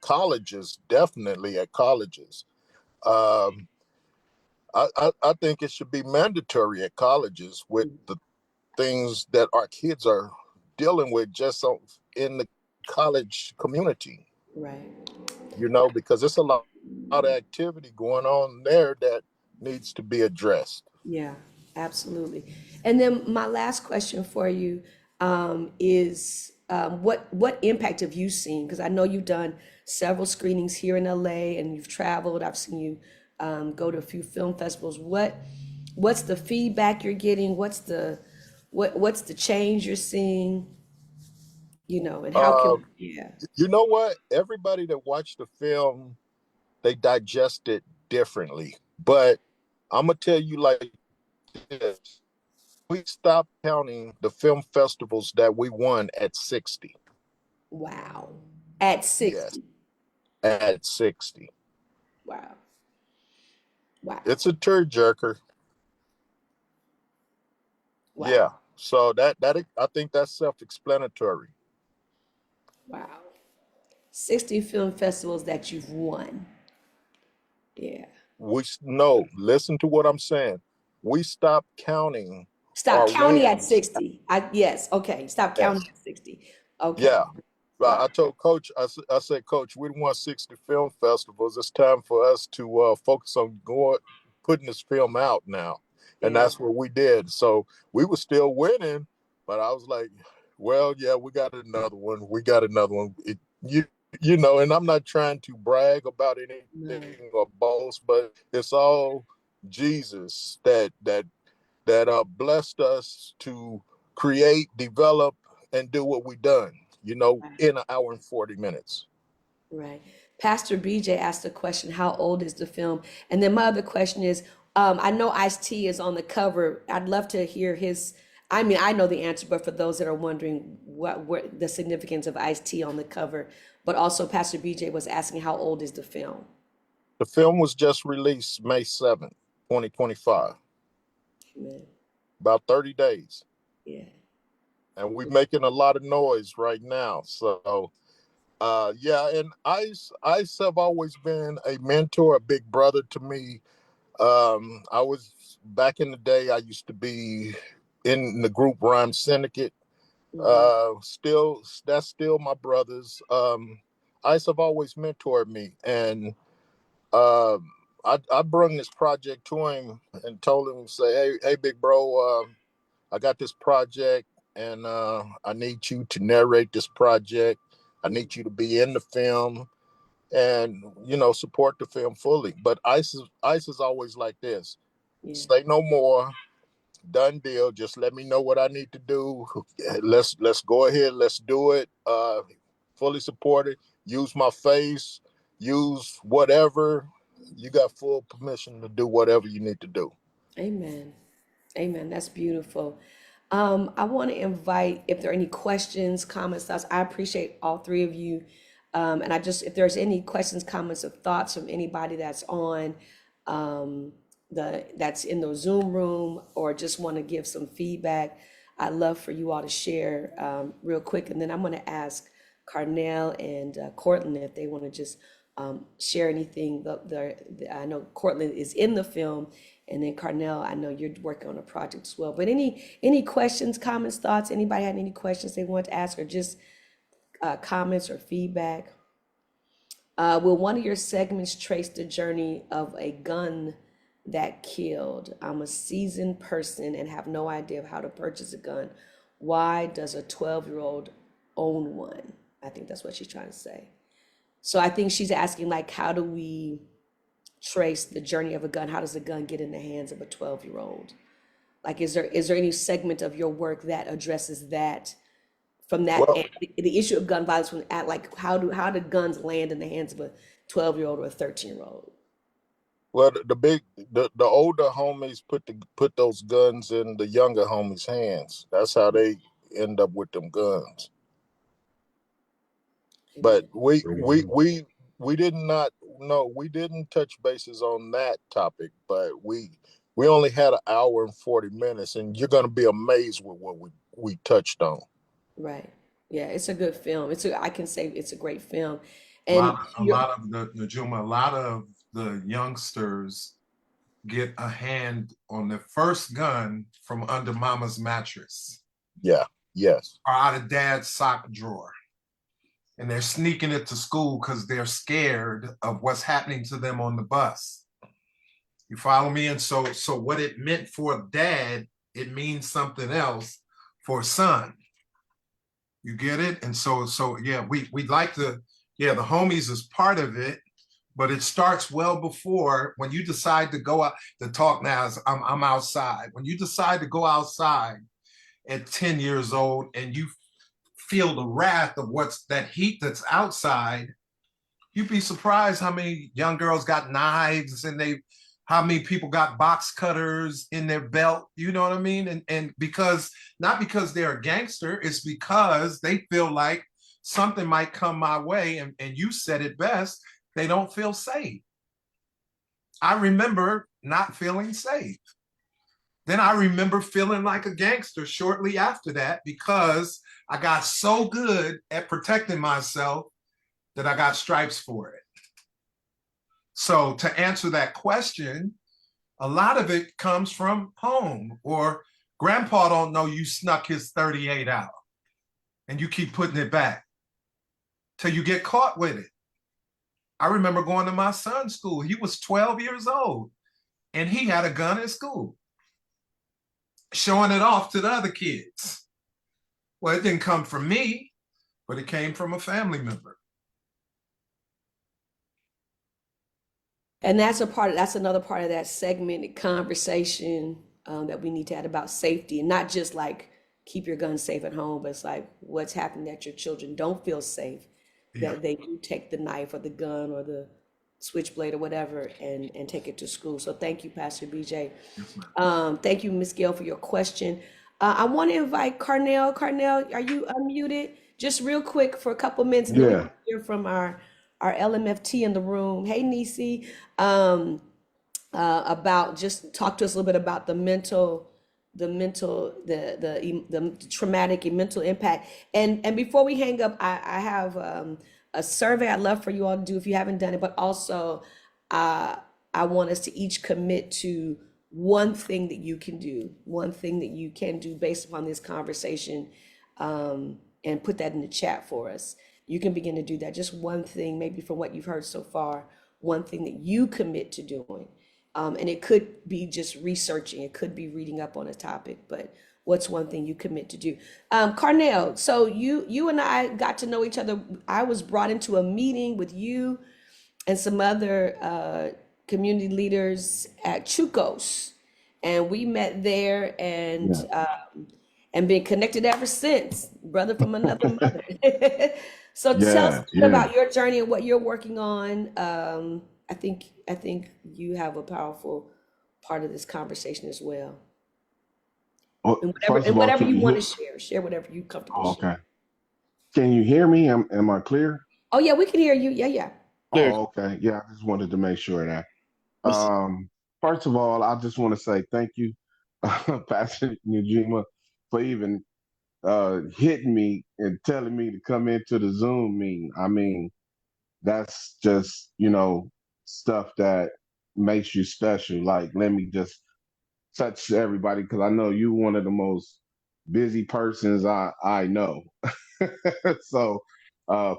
colleges, definitely at colleges. um, I think it should be mandatory at colleges with the things that our kids are dealing with just in the college community, Right. because it's a lot of activity going on there that needs to be addressed. Yeah, absolutely. And then my last question for you is what impact have you seen? Because I know you've done several screenings here in LA and you've traveled. I've seen you go to a few film festivals. What's the feedback you're getting? What's the change you're seeing? And how Uh, can yeah. you know what? Everybody that watched the film, they digest it differently. But I'm gonna tell you like this: we stopped counting the film festivals that we won at 60. Wow. At Yes, 60. at 60. Wow. Wow. It's a turd jerker. Wow. Yeah. So that I think that's self-explanatory. Wow. 60 film festivals that you've won. Yeah. We no, listen to what I'm saying. We stopped counting Stop our counting at wins. 60. Yes, okay. Stop counting Yes. at 60. Okay. Yeah. Wow. I told Coach, I said, Coach, we won 60 film festivals. It's time for us to focus on putting this film out now. And Yeah. that's what we did. So we were still winning, but I was like, well, yeah, we got another one. We got another one. And I'm not trying to brag about No. anything or boast, but it's all Jesus that blessed us to create, develop, and do what we done, in an hour and 40 minutes. Right. Pastor BJ asked a question, how old is the film? And then my other question is, I know Ice-T is on the cover. I'd love to hear I mean, I know the answer, but for those that are wondering what the significance of Ice-T on the cover, but also Pastor BJ was asking how old is the film? The film was just released May 7th, 2025, Amen. about 30 days. Yeah. And we're making a lot of noise right now. So, yeah, and Ice have always been a mentor, a big brother to me. I was back in the day, I used to be in the group Rhyme Syndicate. Hmm. That's still my brothers. Ice have always mentored me, and I brung this project to him and told him, say, hey, big bro, I got this project, and I need you to narrate this project. I need you to be in the film, and support the film fully. But Ice is always like this: Yeah. say no more, done deal. Just let me know what I need to do. Let's go ahead. Let's do it. Fully supported. Use my face. Use whatever. You got full permission to do whatever you need to do. Amen. Amen. That's beautiful. I want to invite if there are any questions, comments, thoughts. I appreciate all three of you. And if there's any questions, comments, or thoughts from anybody that's on that's in the Zoom room or just want to give some feedback, I'd love for you all to share real quick. And then I'm going to ask Carnel and Cortland if they want to just share anything. I know Cortland is in the film, and then Carnel, I know you're working on a project as well. But any questions, comments, thoughts? Anybody had any questions they want to ask, or just comments or feedback? Will one of your segments trace the journey of a gun that killed? I'm a seasoned person and have no idea of how to purchase a gun. Why does a 12-year-old own one? I think that's what she's trying to say. So I think she's asking, like, how do we trace the journey of a gun? How does a gun get in the hands of a 12-year-old? Like, is there any segment of your work that addresses that from that Well, end, the issue of gun violence from at like how do guns land in the hands of a 12-year-old or a 13-year-old? well, the older homies put those guns in the younger homies' hands. That's how they end up with them guns. But we did not no, we didn't touch bases on that topic, but we only had an hour and 40 minutes, and you're gonna be amazed with what we touched on. Right. Yeah, it's a good film. I can say it's a great film. A And lot of the Najuma, a lot of the youngsters get a hand on their first gun from under mama's mattress Yeah, yes. or out of dad's sock drawer. And they're sneaking it to school because they're scared of what's happening to them on the bus. You follow me? And so what it meant for dad, it means something else for son. You get it? And so yeah, we'd like to, yeah, the homies is part of it, but it starts well before when you decide to go out. The talk now is I'm outside. When you decide to go outside at 10 years old and you feel the wrath of what's that heat that's outside, you'd be surprised how many young girls got knives and how many people got box cutters in their belt, you know what I mean? And because, not because they're a gangster, it's because they feel like something might come my way, and you said it best, they don't feel safe. I remember not feeling safe. Then I remember feeling like a gangster shortly after that because I got so good at protecting myself that I got stripes for it. So to answer that question, a lot of it comes from home, or grandpa don't know you snuck his 38 out and you keep putting it back till you get caught with it. I remember going to my son's school. He was 12 years old and he had a gun at school, showing it off to the other kids. Well, it didn't come from me, but it came from a family member. And that's another part of that segmented conversation that we need to have about safety, and not just like keep your gun safe at home, but it's like what's happening that your children don't feel safe, that they do take the knife or the gun or the switchblade or whatever and take it to school. So thank you, Pastor BJ. Yes, Thank you, Ms. Gail, for your question. I want to invite Cornel. Cornel, are you unmuted? Just real quick for a couple minutes, and then we Yeah, can hear from our LMFT in the room. Hey, Nisi, about just talk to us a little bit about the traumatic and mental impact. And before we hang up, I have a survey I'd love for you all to do if you haven't done it, but also I want us to each commit to one thing that you can do, based upon this conversation, and put that in the chat for us. You can begin to do that. Just one thing, maybe from what you've heard so far, one thing that you commit to doing. And it could be just researching, it could be reading up on a topic, but what's one thing you commit to do? Carnel, so you and I got to know each other. I was brought into a meeting with you and some other community leaders at Chucos, and we met there yeah, and been connected ever since, brother from another mother. So tell us a yeah, bit yeah. about your journey and what you're working on. I think you have a powerful part of this conversation as well. Well, And first of all, whatever can you you want hear? to share whatever you comfortable Oh, sharing. okay. Can you hear me? Am I clear? Oh yeah, we can hear you. Yeah, yeah. Clear. Oh, okay. Yeah, I just wanted to make sure that. Yes. First of all, I just want to say thank you, Pastor Najuma, for even hitting me and telling me to come into the Zoom meeting. I mean, that's just, stuff that makes you special. Like, let me just touch everybody because I know you one of the most busy persons I know. So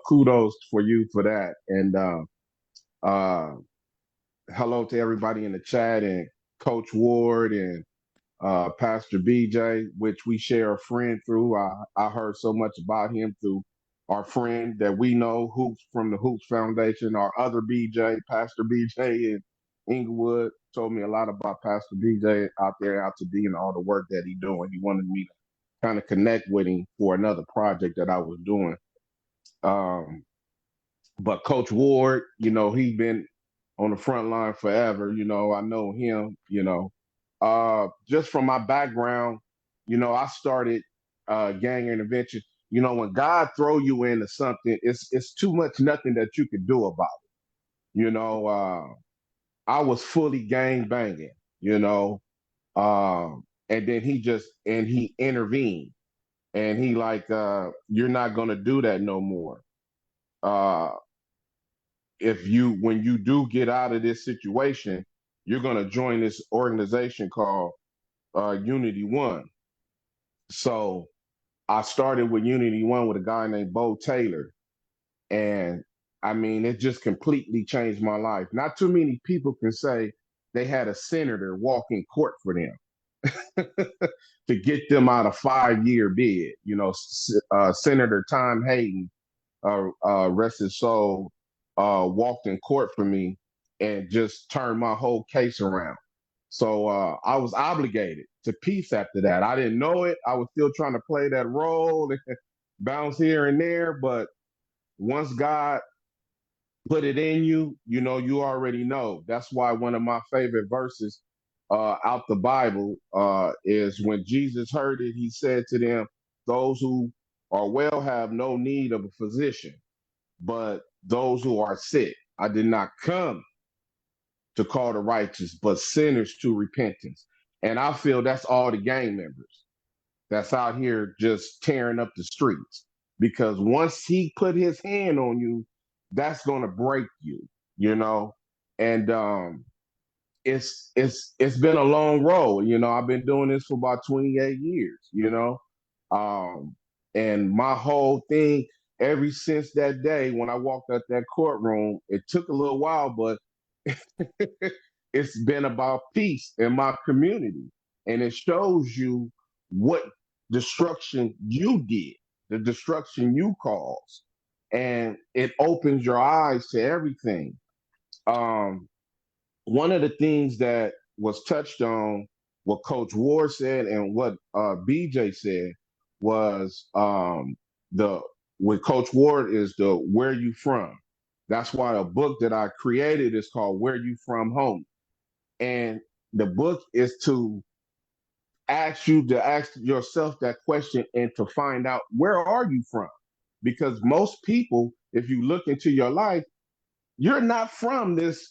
kudos for you for that. And uh, hello to everybody in the chat and Coach Ward and Pastor BJ, which we share a friend through. I heard so much about him through our friend that we know, Hoops from the Hoops Foundation. Our other BJ, Pastor BJ in Inglewood, told me a lot about Pastor BJ out there, out to D, and all the work that he's doing. He wanted me to kind of connect with him for another project that I was doing. Um, but Coach Ward, he's been on the front line forever. I know him, just from my background, I started gang intervention. When God throw you into something, it's too much nothing that you can do about it. I was fully gang banging, you know, and then he intervened and he like, you're not gonna do that no more. Uh, when you do get out of this situation, you're gonna join this organization called Unity One. So I started with Unity One with a guy named Bo Taylor. And I mean, it just completely changed my life. Not too many people can say they had a senator walk in court for them to get them out of 5-year bid. Senator Tom Hayden, rest his soul, walked in court for me and just turned my whole case around. So I was obligated to peace after that. I didn't know it. I was still trying to play that role and bounce here and there. But once God put it in you, you already know. That's why one of my favorite verses out the Bible is when Jesus heard it, he said to them, those who are well have no need of a physician, but those who are sick. I did not come to call the righteous, but sinners to repentance. And I feel that's all the gang members that's out here just tearing up the streets. Because once he put his hand on you, that's gonna break you, you know. And it's been a long road. I've been doing this for about 28 years, Um, and my whole thing, ever since that day when I walked out that courtroom, it took a little while, but it's been about peace in my community. And it shows you what destruction you did, the destruction you caused. And it opens your eyes to everything. Um, One of the things that was touched on, what Coach Ward said and what BJ said was the with Coach Ward is the where you from. That's why a book that I created is called Where You From Home. And the book is to ask you to ask yourself that question and to find out where are you from? Because most people, if you look into your life, you're not from this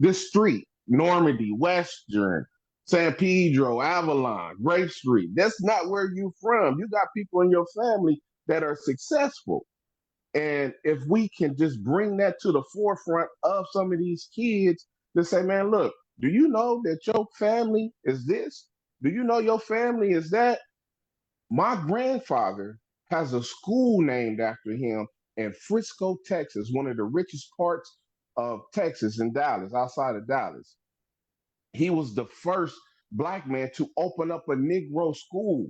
this street, Normandy, Western, San Pedro, Avalon, Grape Street. That's not where you're from. You got people in your family that are successful. And if we can just bring that to the forefront of some of these kids to say, man, look, do you know that your family is this? Do you know your family is that? My grandfather has a school named after him in Frisco, Texas, one of the richest parts of Texas in Dallas, outside of Dallas. He was the first black man to open up a Negro school.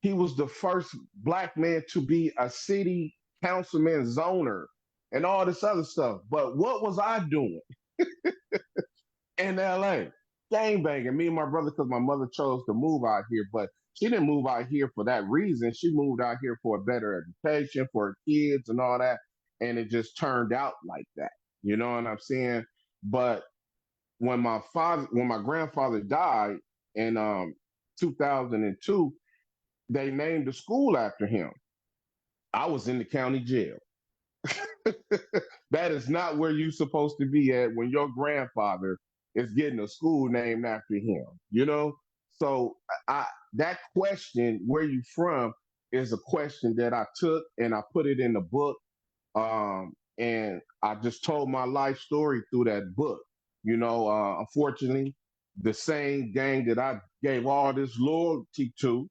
He was the first black man to be a city councilman zoner and all this other stuff. But what was I doing in LA? Gang banging. Me and my brother, because my mother chose to move out here, but she didn't move out here for that reason. She moved out here for a better education for her kids and all that. And it just turned out like that. You know what I'm saying? But when my grandfather died in 2002, they named the school after him. I was in the county jail. That is not where you're supposed to be at when your grandfather is getting a school named after him, you know? So that question, where you from, is a question that I took and I put it in the book. And I just told my life story through that book. Unfortunately, the same gang that I gave all this loyalty to,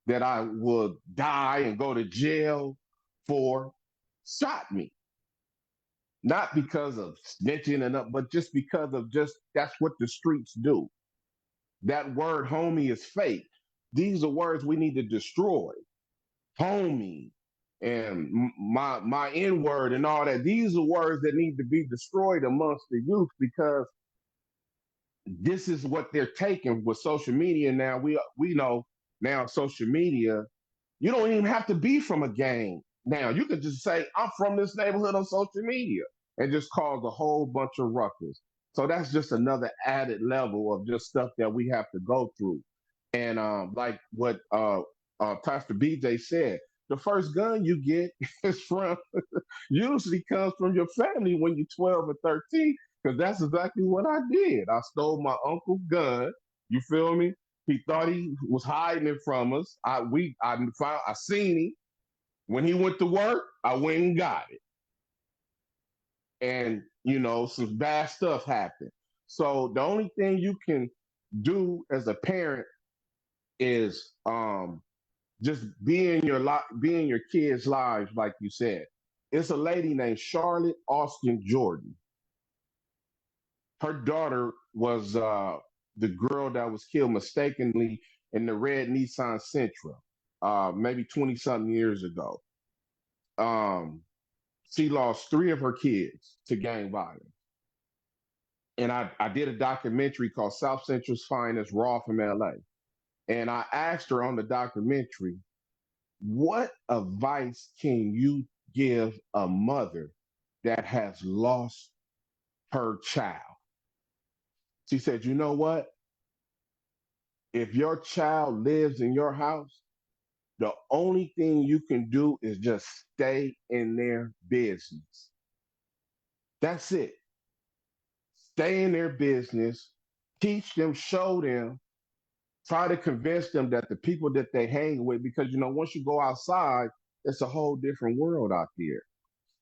that I would die and go to jail for, shot me. Not because of snitching and up, but just because of just that's what the streets do. That word homie is fake. These are words we need to destroy. Homie and my N word and all that. These are words that need to be destroyed amongst the youth, because this is what they're taking with social media now. We know now social media, you don't even have to be from a gang. Now you can just say, I'm from this neighborhood on social media, and just cause a whole bunch of ruckus. So that's just another added level of just stuff that we have to go through. And like what Pastor BJ said, the first gun you get is from usually comes from your family when you're 12 or 13, because that's exactly what I did. I stole my uncle's gun. You feel me? He thought he was hiding it from us. I seen him when he went to work. I went and got it, and some bad stuff happened. So the only thing you can do as a parent is just be in your kids' lives, like you said. It's a lady named Charlotte Austin Jordan. Her daughter was the girl that was killed mistakenly in the red Nissan Sentra, maybe 20 something years ago. She lost 3 of her kids to gang violence. And I did a documentary called South Central's Finest, Raw from LA. And I asked her on the documentary, what advice can you give a mother that has lost her child? She said, you know what? If your child lives in your house, the only thing you can do is just stay in their business. That's it. Stay in their business, teach them, show them, try to convince them that the people that they hang with, because once you go outside, it's a whole different world out there.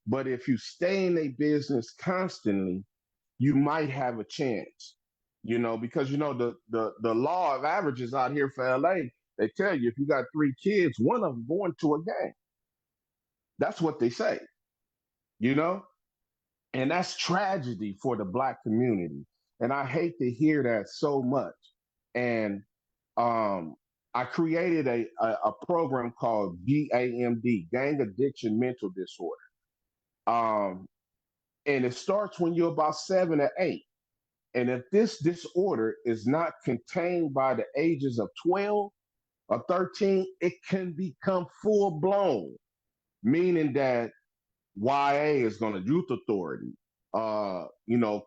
But if you stay in their business constantly, you might have a chance. Because the law of averages out here for LA, they tell you if you got 3 kids, one of them going to a gang. That's what they say, you know? And that's tragedy for the Black community. And I hate to hear that so much. And I created a program called GAMD, Gang Addiction Mental Disorder. And it starts when you're about 7 or 8. And if this disorder is not contained by the ages of 12 or 13, it can become full blown, meaning that YA is going to youth authority,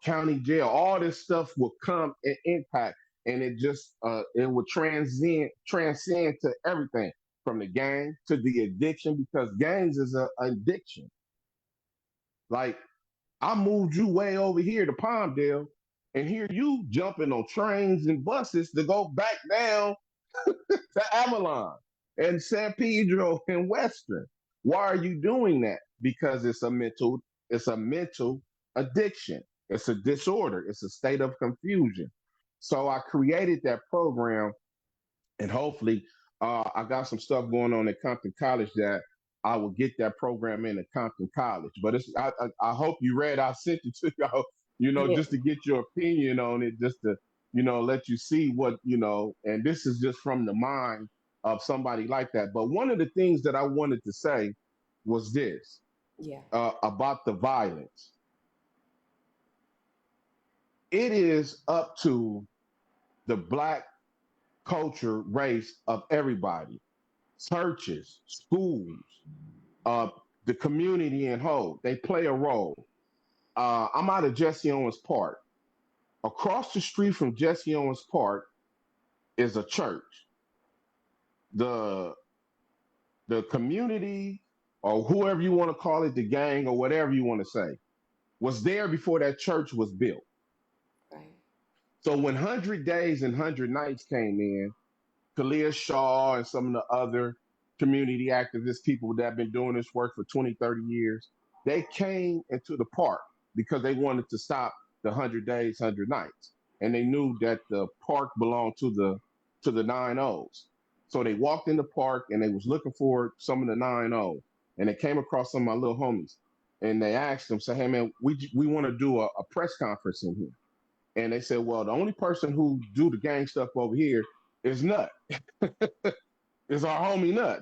county jail, all this stuff will come and impact, and it will transcend to everything from the gang to the addiction, because gangs is an addiction. Like, I moved you way over here to Palmdale, and here you jumping on trains and buses to go back down to Avalon and San Pedro and Western. Why are you doing that? Because it's a mental addiction. It's a disorder. It's a state of confusion. So I created that program, and hopefully I got some stuff going on at Compton College that I will get that program in at Compton College. But I hope you read. I sent it to y'all, Yeah, just to get your opinion on it, just to let you see what And this is just from the mind of somebody like that. But one of the things that I wanted to say was this yeah, about the violence. It is up to the Black culture, race of everybody, churches, schools, uh, the community in whole. They play a role. I'm out of Jesse Owens Park. Across the street from Jesse Owens Park is a church. The community, or whoever you want to call it, the gang or whatever you want to say, was there before that church was built. right. So when 100 Days and 100 Nights came in, Kalia Shaw and some of the other community activist people that have been doing this work for 20, 30 years. They came into the park because they wanted to stop the 100 days, 100 nights. And they knew that the park belonged to the 9-0s. So they walked in the park and they was looking for some of the 9-0. And they came across some of my little homies. And they asked them, say, hey man, we want to do a press conference in here. And they said, well, the only person who do the gang stuff over here is Nut. Is our homie Nut.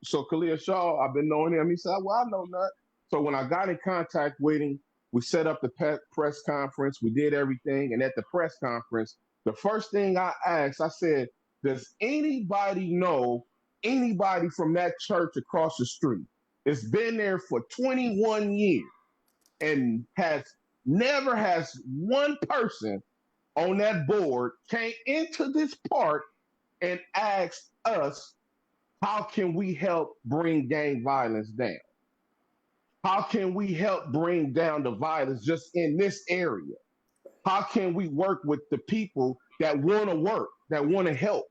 So Khalil Shaw, I've been knowing him. He said, well, I know Nut. So when I got in contact with him, we set up the press conference. We did everything. And at the press conference, the first thing I asked, I said, does anybody know anybody from that church across the street? It's been there for 21 years and never has one person on that board came into this park and asked us, how can we help bring gang violence down? How can we help bring down the violence just in this area? How can we work with the people that want to work, that want to help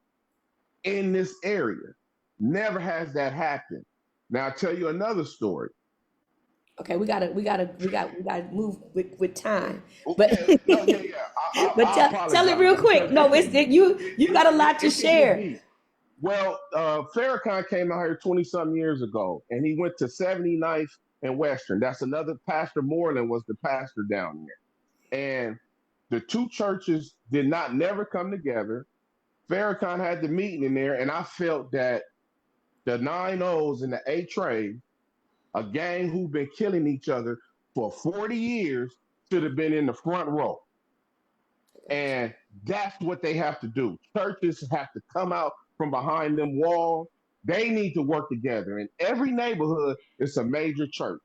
in this area? Never has that happened. Now I'll tell you another story. Okay, we gotta move with time. Okay, But yeah. but I tell it real apologize quick. No, you got a lot to it can get share. deep. Well, Farrakhan came out here 20-some years ago, and he went to 79th and Western. That's another Pastor Moreland was the pastor down there. And the two churches did not never come together. Farrakhan had the meeting in there, and I felt that the 9-0s and the A-Train, a gang who've been killing each other for 40 years, should have been in the front row. And that's what they have to do. Churches have to come out from behind them walls. They need to work together. In every neighborhood, it's a major church.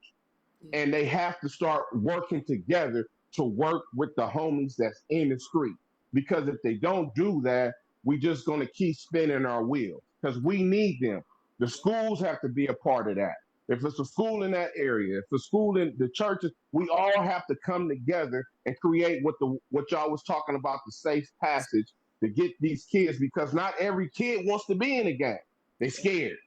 And they have to start working together to work with the homies that's in the street. Because if they don't do that, we just going to keep spinning our wheels. Because we need them. The schools have to be a part of that. If it's a school in that area, if it's a school in the churches, we all have to come together and create what y'all was talking about, the safe passage to get these kids, because not every kid wants to be in a gang. They scared.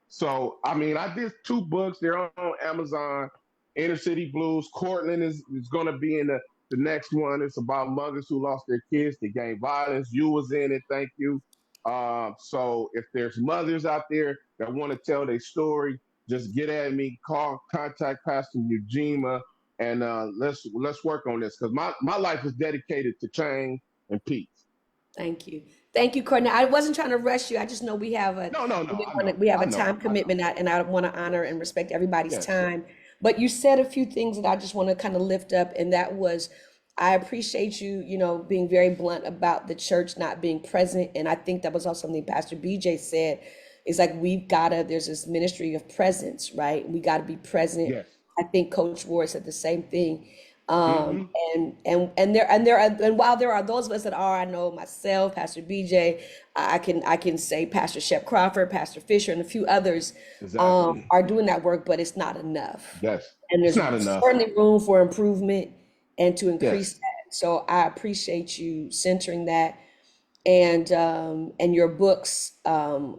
So, I mean, I did 2 books. They're on Amazon. Inner City Blues. Cortland is going to be in the next one. It's about mothers who lost their kids to gang violence. You was in it. Thank you. So if there's mothers out there that want to tell their story, just get at me, contact Pastor Najuma, and let's work on this, because my life is dedicated to change and peace. Thank you, Cornel. I wasn't trying to rush you. I just know we have a time commitment, and I want to honor and respect everybody's time. But you said a few things that I just want to kind of lift up, and that was, I appreciate you, being very blunt about the church not being present. And I think that was also something Pastor BJ said, is like, there's this ministry of presence, right? We got to be present. Yes. I think Coach Ward said the same thing. Mhm. And while there are those of us that are, I know myself, Pastor BJ, I can say Pastor Shep Crawford, Pastor Fisher, and a few others are doing that work, but it's not enough. Yes. And It's there's not enough. certainly room for improvement and to increase Yes. that. So I appreciate you centering that, and your books, and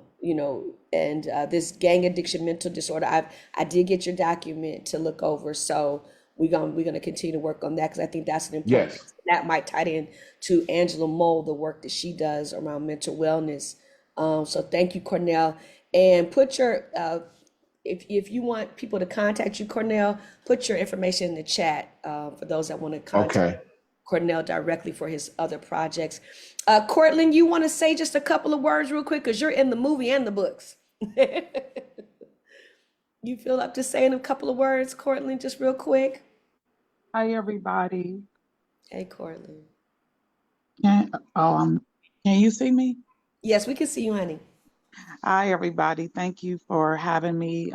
this gang addiction mental disorder. I did get your document to look over, so we're gonna continue to work on that, because I think that's an important Yes. that might tie in to Angela Mull, the work that she does around mental wellness. So thank you, Cornel. And put your if you want people to contact you, Cornel, put your information in the chat for those that want to contact Cornel directly for his other projects. Cortland, you want to say just a couple of words real quick, because you're in the movie and the books. You feel up to saying a couple of words, Cortland, just real quick? Hi, everybody. Hey, Cortland. Can you see me? Yes, we can see you, honey. Hi, everybody. Thank you for having me.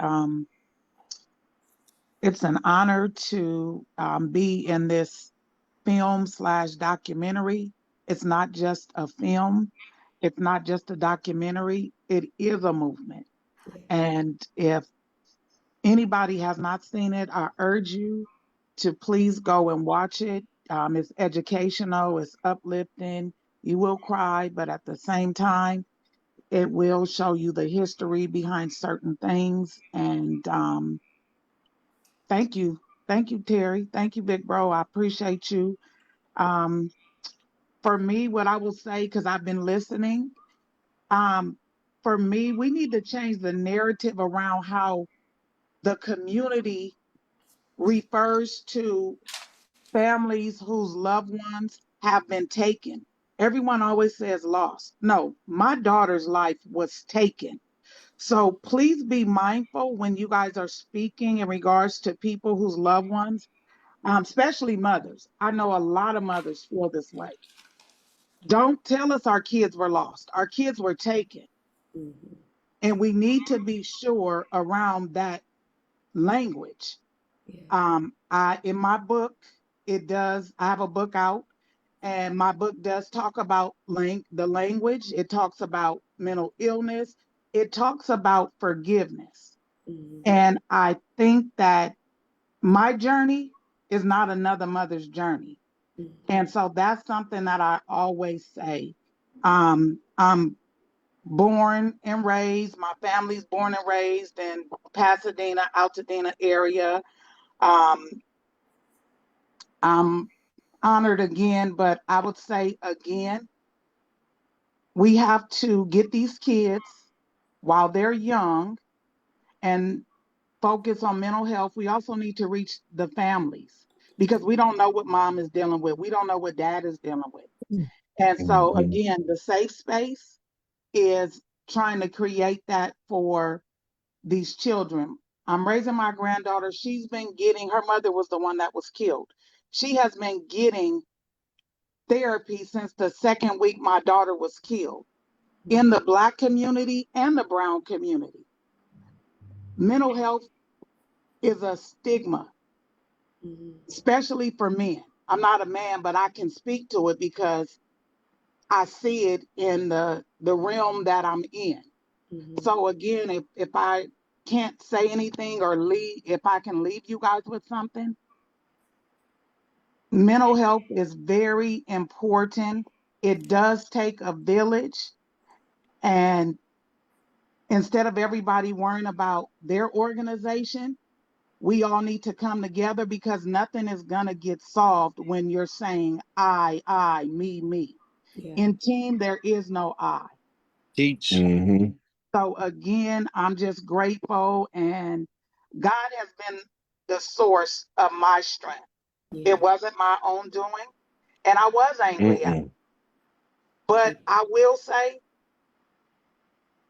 It's an honor to be in this film/documentary. It's not just a film. It's not just a documentary. It is a movement. And if anybody has not seen it, I urge you to please go and watch it. It's educational, it's uplifting. You will cry, but at the same time, It will show you the history behind certain things. And thank you. Thank you, Terry. Thank you, big bro. I appreciate you. Um, for me, what I will say, because I've been listening, um, for me, we need to change the narrative around how the community refers to families whose loved ones have been taken. Everyone always says lost. No, my daughter's life was taken. So please be mindful when you guys are speaking in regards to people whose loved ones, especially mothers. I know a lot of mothers feel this way. Don't tell us our kids were lost. Our kids were taken. Mhm. And we need to be sure around that language. Yeah. I in my book, I have a book out, and my book does talk about the language. It talks about mental illness. It talks about forgiveness. Mhm. And I think that my journey is not another mother's journey. Mhm. And so that's something that I always say. I'm born and raised, my family's born and raised in Pasadena, Altadena area. Um, I'm honored again, but I would say again, we have to get these kids while they're young and focus on mental health. We also need to reach the families because we don't know what mom is dealing with. We don't know what dad is dealing with. And so, Mhm. again, the safe space is trying to create that for these children. I'm raising my granddaughter. She's been getting, her mother was the one that was killed. She has been getting therapy since the second week my daughter was killed in the Black community and the brown community. Mental health is a stigma, Mhm. especially for men. I'm not a man, but I can speak to it because I see it in the realm that I'm in. Mhm. So again, if I can't say anything or leave, if I can leave you guys with something, mental health is very important. It does take a village. And instead of everybody worrying about their organization, we all need to come together because nothing is going to get solved when you're saying I, me, me. Yeah. In team, there is no I. Teach. Mhm. So again, I'm just grateful, and God has been the source of my strength. Yeah. It wasn't my own doing, and I was angry at it. Mm-mm. But I will say,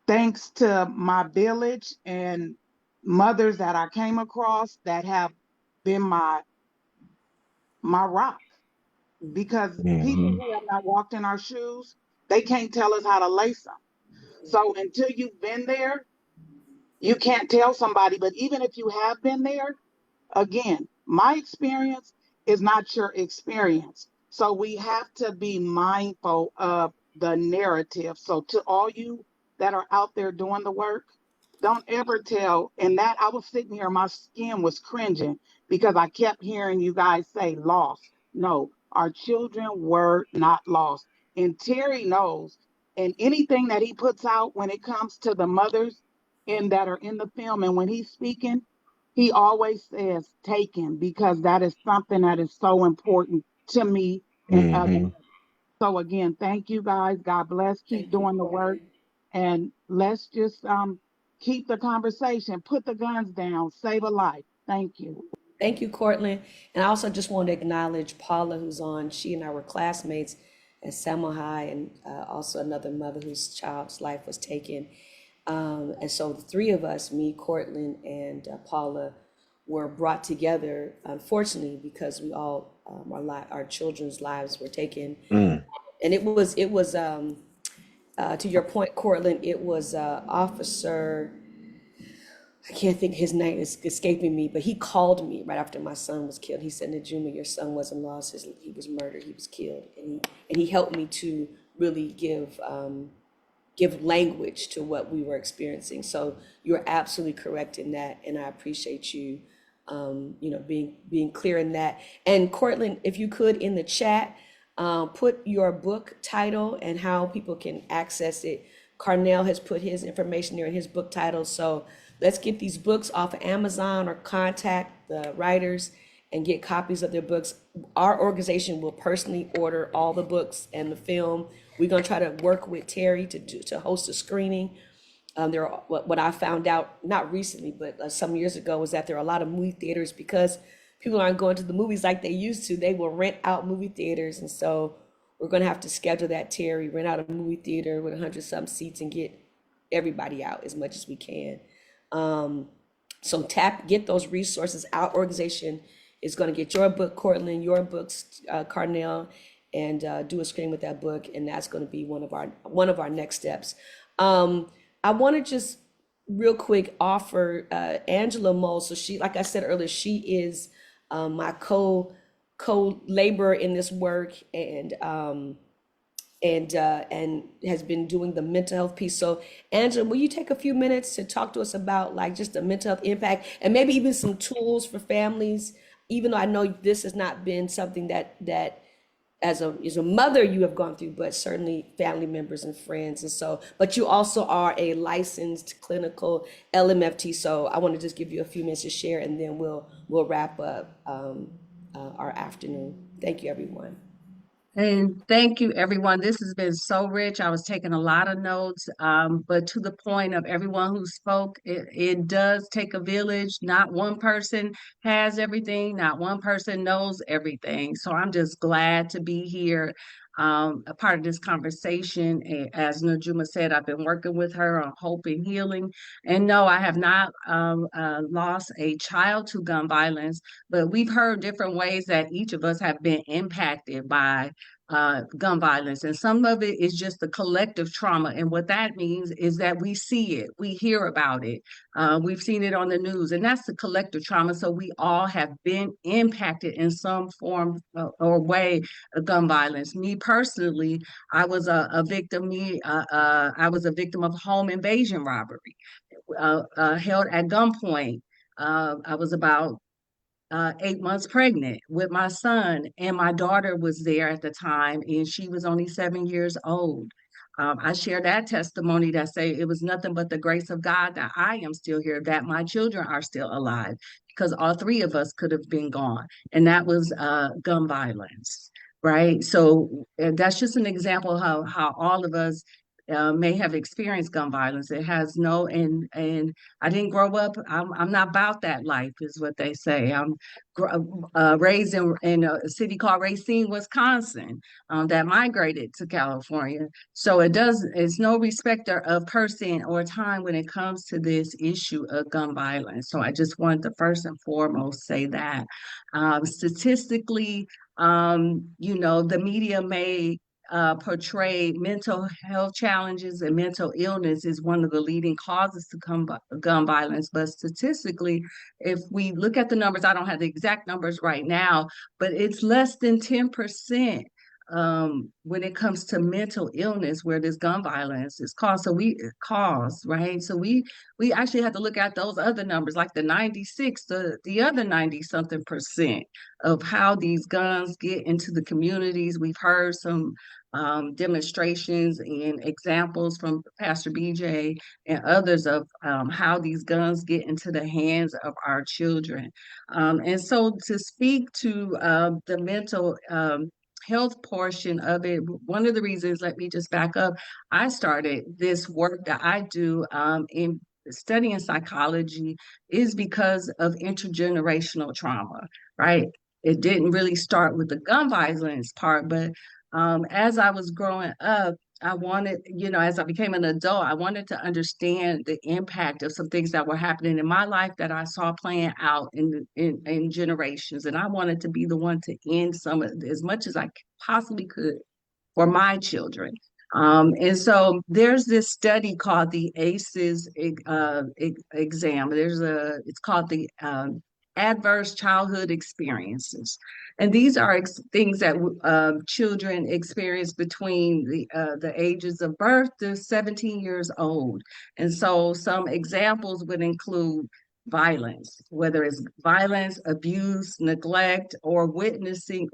thanks to my village and mothers that I came across that have been my rock, Mhm. because people Mhm. who have not walked in our shoes, they can't tell us how to lace them. So until you've been there, you can't tell somebody. But even if you have been there, again, my experience is not your experience. So we have to be mindful of the narrative. So to all you that are out there doing the work, don't ever tell. And that I was sitting here, my skin was cringing because I kept hearing you guys say lost. No, our children were not lost. And Terry knows, and anything that he puts out when it comes to the mothers in that are in the film, and when he's speaking, he always says taken because that is something that is so important to me and others. Mhm. So again, thank you guys. God bless. Keep Thank you, doing the work. Courtney. And let's just keep the conversation. Put the guns down. Save a life. Thank you. Thank you, Cortland. And I also just want to acknowledge Paula, who's on. She and I were classmates at Selma High, and also another mother whose child's life was taken. And so the three of us, me, Cortland, and Paula, were brought together, unfortunately, because we all our children's lives were taken. Mm. And it was to your point, Cortland. It was Officer. I can't think his name is escaping me, but he called me right after my son was killed. He said, Najuma, your son wasn't lost. He was murdered. He was killed. And he helped me to really give language to what we were experiencing. So you're absolutely correct in that. And I appreciate you, being clear in that. And Cortland, if you could in the chat, put your book title and how people can access it Cornel has put his information there in his book titles. So let's get these books off of Amazon or contact the writers and get copies of their books. Our organization will personally order all the books and the film. We're gonna try to work with Terry to host a screening. There are, what I found out, not recently, but some years ago, was that there are a lot of movie theaters, because people aren't going to the movies like they used to. They will rent out movie theaters. And so we're going to have to schedule that, Terry, rent out a movie theater with 100-some seats and get everybody out as much as we can. So get those resources. Our organization is going to get your book, Cortland, your books, Carnel, and do a screen with that book. And that's going to be one of our next steps. I want to just real quick offer Angela Mull. So she, like I said earlier, she is my co-laborer in this work, and has been doing the mental health piece. So Angela, will you take a few minutes to talk to us about like just the mental health impact and maybe even some tools for families, even though I know this has not been something that as a mother you have gone through, but certainly family members and friends. And so, but you also are a licensed clinical LMFT. So I want to just give you a few minutes to share, and then we'll wrap up our afternoon. Thank you, everyone. And thank you, everyone. This has been so rich. I was taking a lot of notes, but to the point of everyone who spoke, it does take a village. Not one person has everything. Not one person knows everything. So I'm just glad to be here, a part of this conversation. As Najuma said, I've been working with her on hope and healing. And no, I have not lost a child to gun violence, but we've heard different ways that each of us have been impacted by gun violence. And some of it is just the collective trauma. And what that means is that we see it, we hear about it, we've seen it on the news, and that's the collective trauma. So we all have been impacted in some form or way of gun violence. Me personally, I was a victim. I was a victim of home invasion robbery, held at gunpoint. I was about 8 months pregnant with my son, and my daughter was there at the time, and she was only 7 years old. I share that testimony that say it was nothing but the grace of God that I am still here, that my children are still alive, because all three of us could have been gone, and that was gun violence, right? So that's just an example of how all of us may have experienced gun violence. It has no, and I didn't grow up. I'm not about that life, is what they say. I'm raised in a city called Racine, Wisconsin, that migrated to California. So it's no respecter of person or time when it comes to this issue of gun violence. So I just wanted to first and foremost say that statistically, the media may portray mental health challenges and mental illness is one of the leading causes to gun violence. But statistically, if we look at the numbers, I don't have the exact numbers right now, but it's less than 10% when it comes to mental illness where this gun violence is caused. Right? So we actually have to look at those other numbers, like the 96, the other 90 something percent of how these guns get into the communities. We've heard some demonstrations and examples from Pastor BJ and others of how these guns get into the hands of our children. And so to speak to the mental health portion of it, one of the reasons, let me just back up, I started this work that I do in studying psychology is because of intergenerational trauma, right? It didn't really start with the gun violence part, but as I was growing up, I wanted, as I became an adult, I wanted to understand the impact of some things that were happening in my life that I saw playing out in generations. And I wanted to be the one to end some of as much as I possibly could for my children. And so there's this study called the ACEs exam. It's called the adverse childhood experiences. And these are things that children experience between the ages of birth to 17 years old. And so some examples would include violence, whether it's violence, abuse, neglect, or witnessing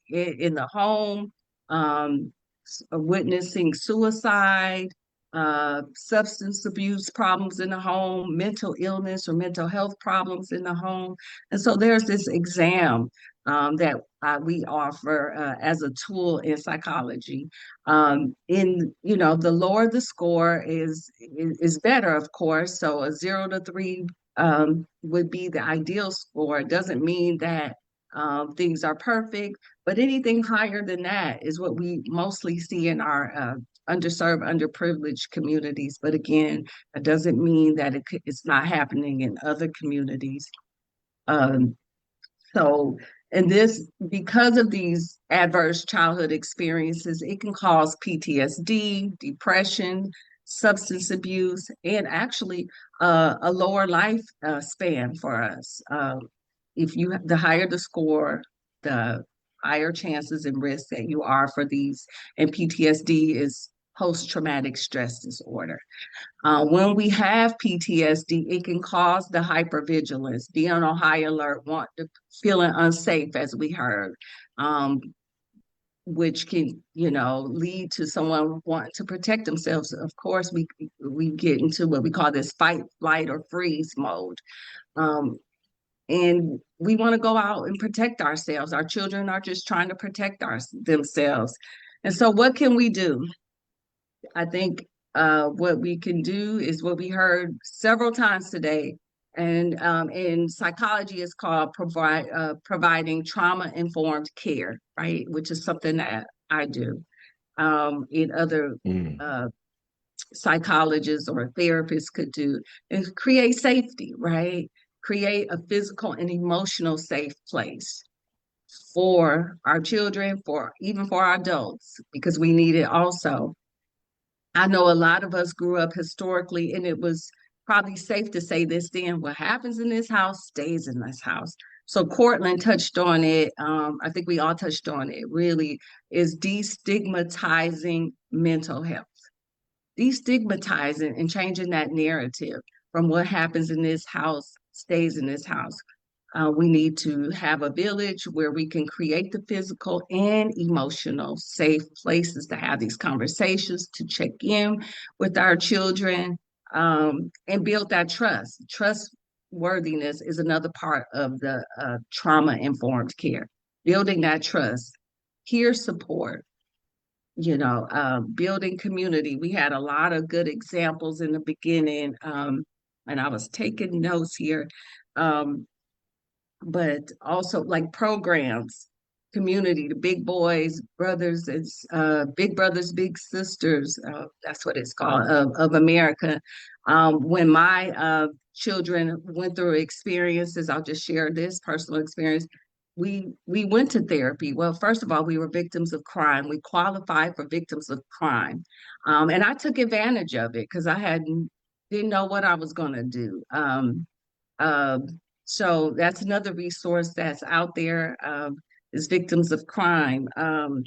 in the home, witnessing suicide, substance abuse problems in the home, mental illness or mental health problems in the home. And so there's this exam that we offer as a tool in psychology. The lower the score is better, of course. So a 0 to 3 would be the ideal score. It doesn't mean that things are perfect, but anything higher than that is what we mostly see in our underserved, underprivileged communities. But again, that doesn't mean that it's not happening in other communities. Um, so, and this, because of these adverse childhood experiences, it can cause PTSD, depression, substance abuse, and actually a lower life span for us. The higher the score, the higher chances and risks that you are for these. And PTSD is post-traumatic stress disorder. When we have PTSD, it can cause the hypervigilance, being on high alert, feeling unsafe, as we heard, which can, lead to someone wanting to protect themselves. Of course, we get into what we call this fight, flight, or freeze mode. And we want to go out and protect ourselves. Our children are just trying to protect themselves. And so what can we do? I think what we can do is what we heard several times today, and in psychology is called providing trauma-informed care, right? Which is something that I do. In other psychologists or therapists could do, and create safety, right? Create a physical and emotional safe place for our children, even for our adults, because we need it also. I know a lot of us grew up historically, and it was probably safe to say this then: what happens in this house stays in this house. So Cortland touched on it. I think we all touched on it. Really, is destigmatizing mental health, destigmatizing and changing that narrative from what happens in this house stays in this house. We need to have a village where we can create the physical and emotional safe places to have these conversations, to check in with our children, and build that trust. Trustworthiness is another part of the trauma-informed care. Building that trust, peer support, building community. We had a lot of good examples in the beginning, and I was taking notes here. But also like programs, community, the big boys, brothers, it's big brothers, big sisters. That's what it's called, of America. When my children went through experiences, I'll just share this personal experience. We went to therapy. Well, first of all, we were victims of crime. We qualified for victims of crime, and I took advantage of it because didn't know what I was going to do. Uh, so that's another resource that's out there, is victims of crime. And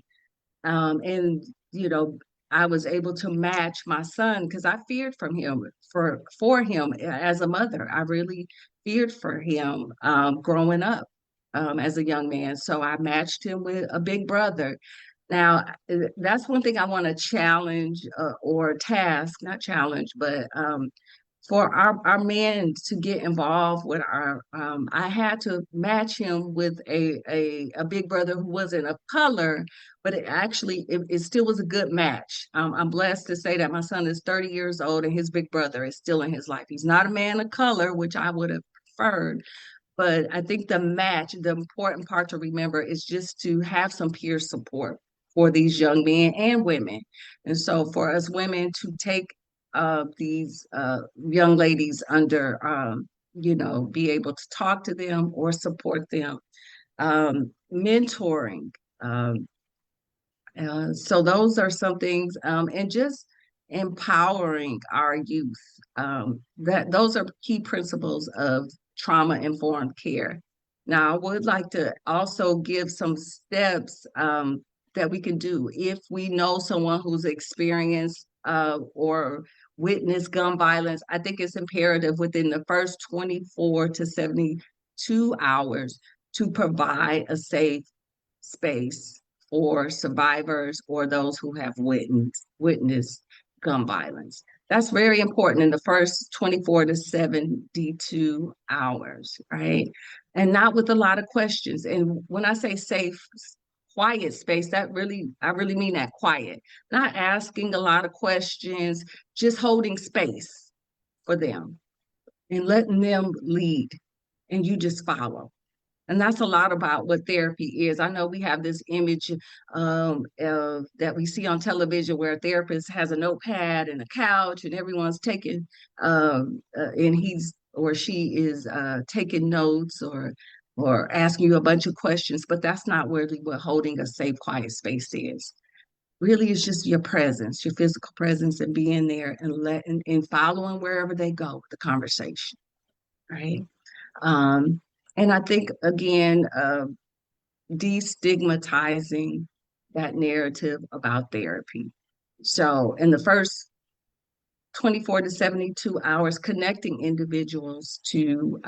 I was able to match my son because I feared from him for him as a mother. I really feared for him growing up as a young man. So I matched him with a big brother. Now, that's one thing I want to challenge or task, not challenge, but for our men to get involved with I had to match him with a big brother who wasn't of color, but it still was a good match. I'm blessed to say that my son is 30 years old and his big brother is still in his life. He's not a man of color, which I would have preferred, but I think the important part to remember is just to have some peer support for these young men and women. And so for us women to take these young ladies under, be able to talk to them or support them, mentoring. So those are some things, and just empowering our youth. Those are key principles of trauma-informed care. Now, I would like to also give some steps that we can do if we know someone who's experienced or witnessed gun violence. I think it's imperative within the first 24 to 72 hours to provide a safe space or survivors or those who have witnessed gun violence. That's very important in the first 24 to 72 hours, right? And not with a lot of questions. And when I say safe, quiet space, I really mean that quiet, not asking a lot of questions, just holding space for them and letting them lead and you just follow. And that's a lot about what therapy is. I know we have this image that we see on television where a therapist has a notepad and a couch and everyone's taking, and he's or she is taking notes or asking you a bunch of questions, but that's not really what holding a safe, quiet space is. Really, it's just your presence, your physical presence, and being there and letting and following wherever they go with the conversation, right? Um, and I think again, destigmatizing that narrative about therapy. So in the first 24 to 72 hours, connecting individuals to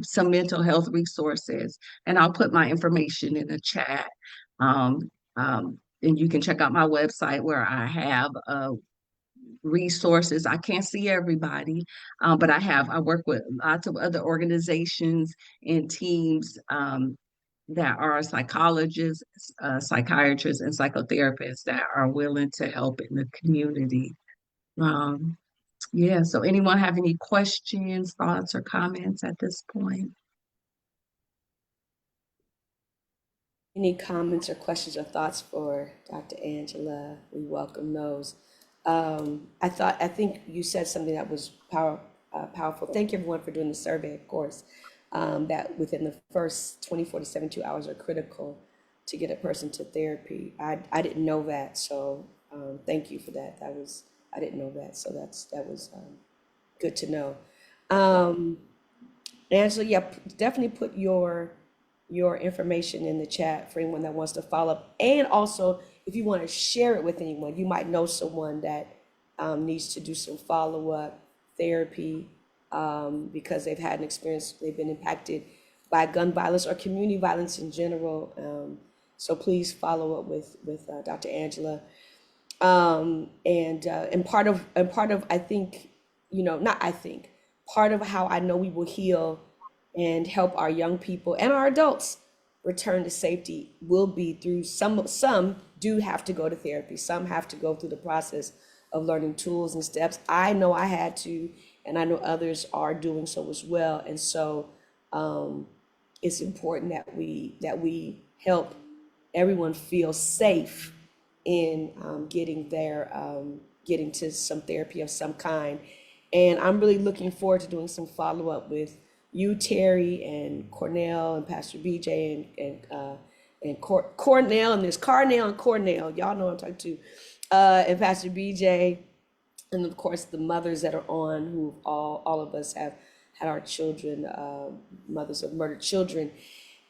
some mental health resources. And I'll put my information in the chat. Um, and you can check out my website where I have resources. I can't see everybody, but I work with lots of other organizations and teams that are psychologists, psychiatrists, and psychotherapists that are willing to help in the community. Um, yeah, so anyone have any questions, thoughts, or comments at this point? Any comments or questions or thoughts for Dr. Angela? We welcome those. I think you said something that was powerful. Thank you everyone for doing the survey, of course, that within the first 24 to 72 hours are critical to get a person to therapy. I didn't know that, so thank you for that. I didn't know that, so that was good to know. Angela, yeah, definitely put your information in the chat for anyone that wants to follow up. And also, if you want to share it with anyone, you might know someone that needs to do some follow-up therapy because they've had an experience, they've been impacted by gun violence or community violence in general. So please follow up with Dr. Angela. And part of I think, not I think, part of how I know we will heal and help our young people and our adults return to safety will be through some do have to go to therapy. Some have to go through the process of learning tools and steps. I know I had to, and I know others are doing so as well. And so it's important that we help everyone feel safe in getting to some therapy of some kind. And I'm really looking forward to doing some follow up with you, Terry, and Cornel, and Pastor BJ, and Cornel, and there's Carnel and Cornel. Y'all know what I'm talking to, and Pastor BJ, and of course the mothers that are on, who all of us have had our children, mothers of murdered children.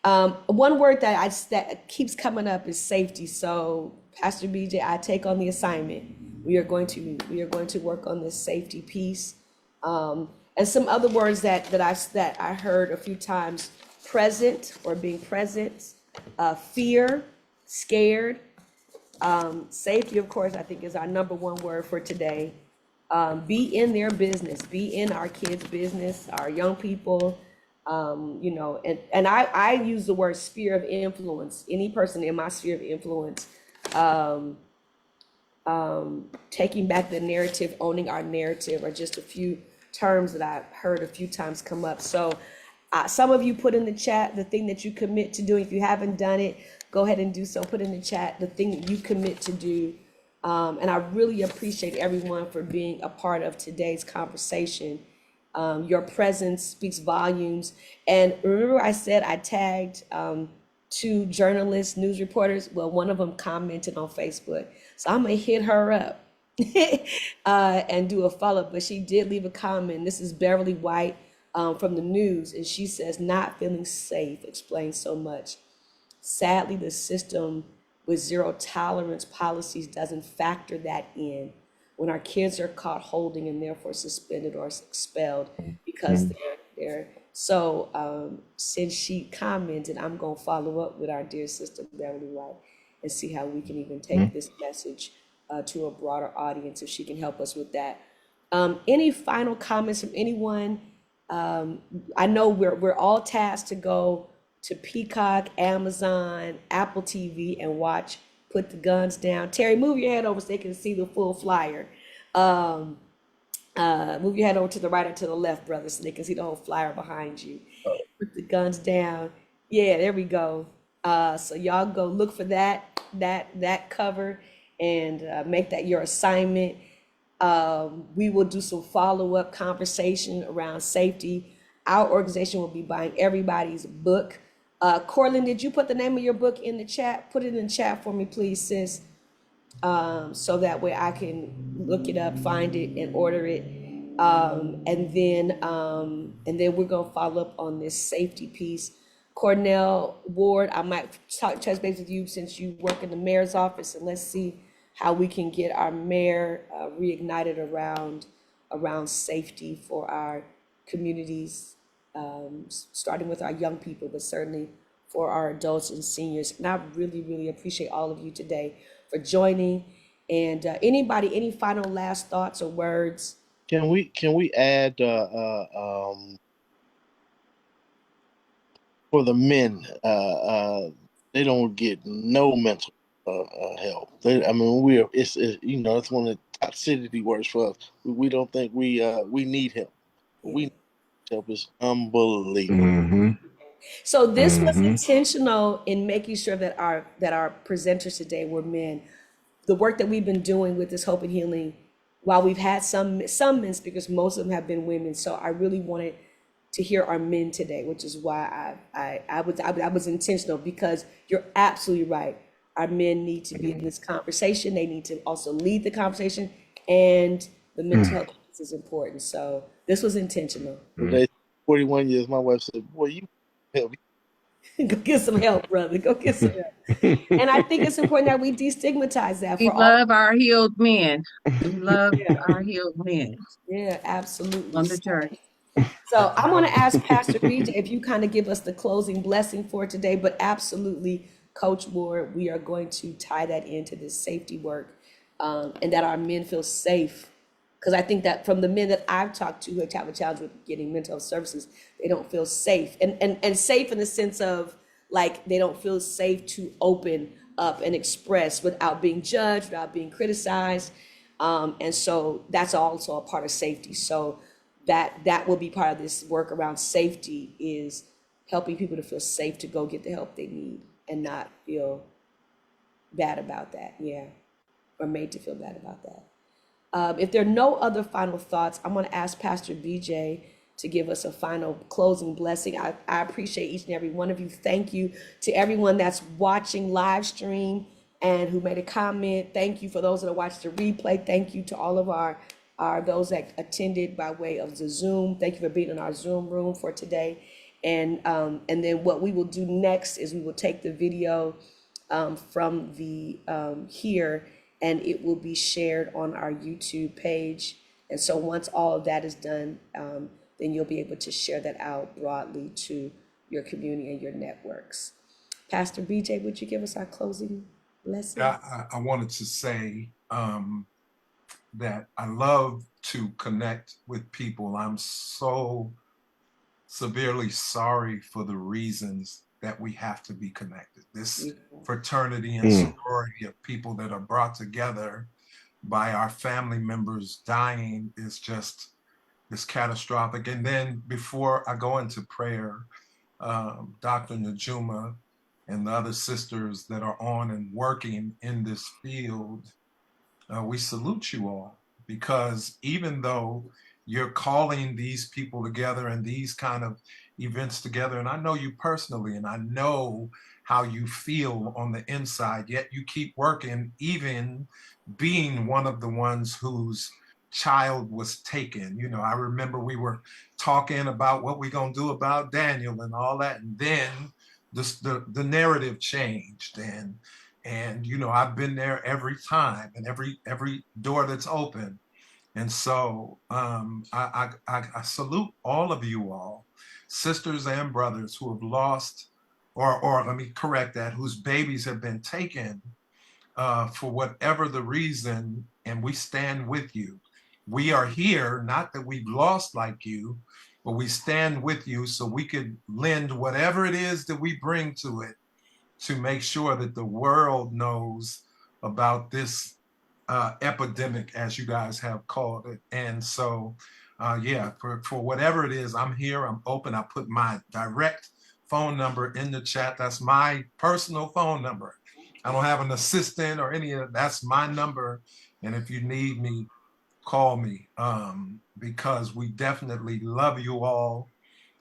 One word that keeps coming up is safety. So Pastor BJ, I take on the assignment. We are going to work on this safety piece. And some other words that I heard a few times: present, or being present, fear, scared, safety, of course, I think is our number one word for today. Be in their business, be in our kids' business, our young people. And I use the word sphere of influence. Any person in my sphere of influence, taking back the narrative, owning our narrative, are just a few terms that I've heard a few times come up. So some of you put in the chat the thing that you commit to doing. If you haven't done it, go ahead and do so. Put in the chat the thing that you commit to do. And I really appreciate everyone for being a part of today's conversation. Your presence speaks volumes. And remember I said I tagged 2 journalists, news reporters? Well, one of them commented on Facebook. So I'm gonna hit her up and do a follow-up. But she did leave a comment. This is Beverly White from the news. And she says, not feeling safe explains so much. Sadly, the system with zero tolerance policies doesn't factor that in when our kids are caught holding and therefore suspended or expelled because they're so since she commented, I'm going to follow up with our dear sister Beverly White and see how we can even take this message to a broader audience if she can help us with that. Any final comments from anyone? I know we're all tasked to go to Peacock, Amazon, Apple TV and watch Put the Guns Down. Terry, move your head over so they can see the full flyer. Move your head over to the right or to the left, brother, so they can see the whole flyer behind you. Put the Guns Down. Yeah, there we go. So y'all go look for that cover and make that your assignment. We will do some follow-up conversation around safety. Our organization will be buying everybody's book. Corlin, did you put the name of your book in the chat? Put it in the chat for me, please, sis. So that way I can look it up, find it, and order it. And then we're gonna follow up on this safety piece. Cornel Ward, I might touch base with you since you work in the mayor's office, and let's see how we can get our mayor reignited around safety for our communities, starting with our young people, but certainly for our adults and seniors. And I really, really appreciate all of you today for joining. And any final last thoughts or words? Can we add for the men? They don't get no mental help. I mean, it's it's one of the toxicity words for us. We don't think we need help. We need help is unbelievable. So this was intentional in making sure that our presenters today were men. The work that we've been doing with this Hope and Healing, while we've had some men speakers, most of them have been women. So I really wanted to hear our men today, which is why I was intentional, because you're absolutely right. Our men need to be in this conversation. They need to also lead the conversation, and the mental health is important. So this was intentional. Today, 41 years, my wife said, "Boy, you help." Go get some help, brother. Go get some help. And I think it's important that we destigmatize that We for all. love our healed men. We love our healed men Yeah, absolutely. on the journey. So I'm going to ask Pastor BJ if you kind of give us the closing blessing for today, but absolutely, Coach Ward, we are going to tie that into this safety work, and that our men feel safe. Because I think that from the men that I've talked to who have a challenge with getting mental health services, they don't feel safe, and safe in the sense of like they don't feel safe to open up and express without being judged, without being criticized. And so that's also a part of safety. So that will be part of this work around safety, is helping people to feel safe to go get the help they need and not feel bad about that. Yeah. Or made to feel bad about that. If there are no other final thoughts, I'm going to ask Pastor BJ to give us a final closing blessing. I appreciate each and every one of you. Thank you to everyone that's watching live stream and who made a comment. Thank you for those that watched the replay. Thank you to all of our those that attended by way of the Zoom. Thank you for being in our Zoom room for today. And then what we will do next is we will take the video from the here, and it will be shared on our YouTube page. And so once all of that is done, then you'll be able to share that out broadly to your community and your networks. Pastor BJ, would you give us our closing blessing? Yeah, I wanted to say that I love to connect with people. I'm so severely sorry for the reasons that we have to be connected. This fraternity and sorority of people that are brought together by our family members dying is catastrophic. And then before I go into prayer, Dr. Najuma and the other sisters that are on and working in this field, we salute you all, because even though you're calling these people together and these kind of events together, and I know you personally, and I know how you feel on the inside, yet you keep working, even being one of the ones whose child was taken. You know, I remember we were talking about what we're going to do about Daniel and all that, and then the narrative changed, and you know, I've been there every time, and every door that's open. And so I salute all of you all, sisters and brothers who have lost or let me correct that, whose babies have been taken for whatever the reason, and we stand with you. We are here, not that we've lost like you, but we stand with you so we could lend whatever it is that we bring to it to make sure that the world knows about this epidemic, as you guys have called it. And so, yeah, for whatever it is, I'm here, I'm open. I put my direct phone number in the chat. That's my personal phone number. I don't have an assistant or any of that. That's my number. And if you need me, call me, because we definitely love you all.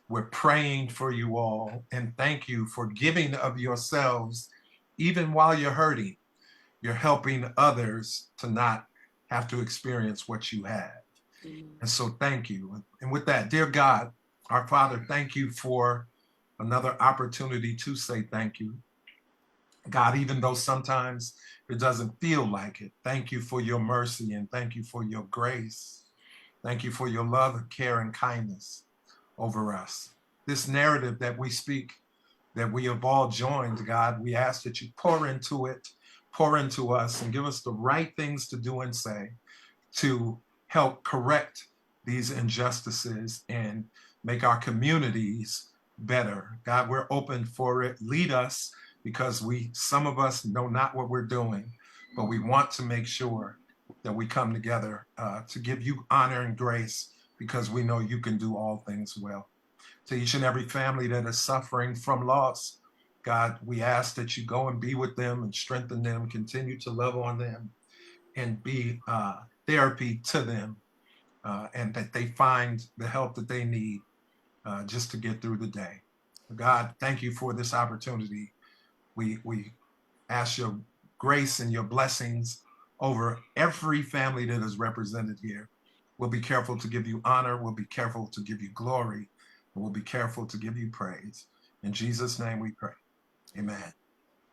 We're praying for you all, and thank you for giving of yourselves, even while you're hurting. You're helping others to not have to experience what you have. And so thank you. And with that, dear God, our Father, thank you for another opportunity to say thank you. God, even though sometimes it doesn't feel like it, thank you for your mercy and thank you for your grace. Thank you for your love and care and kindness over us. This narrative that we speak, that we have all joined, God, we ask that you pour into it, pour into us, and give us the right things to do and say to help correct these injustices and make our communities better. God, we're open for it. Lead us, because some of us know not what we're doing, but we want to make sure that we come together to give you honor and grace, because we know you can do all things well. To each and every family that is suffering from loss, God, we ask that you go and be with them and strengthen them, continue to love on them, and be therapy to them, and that they find the help that they need just to get through the day. God, thank you for this opportunity. We ask your grace and your blessings over every family that is represented here. We'll be careful to give you honor. We'll be careful to give you glory. And we'll be careful to give you praise. In Jesus' name we pray. Amen.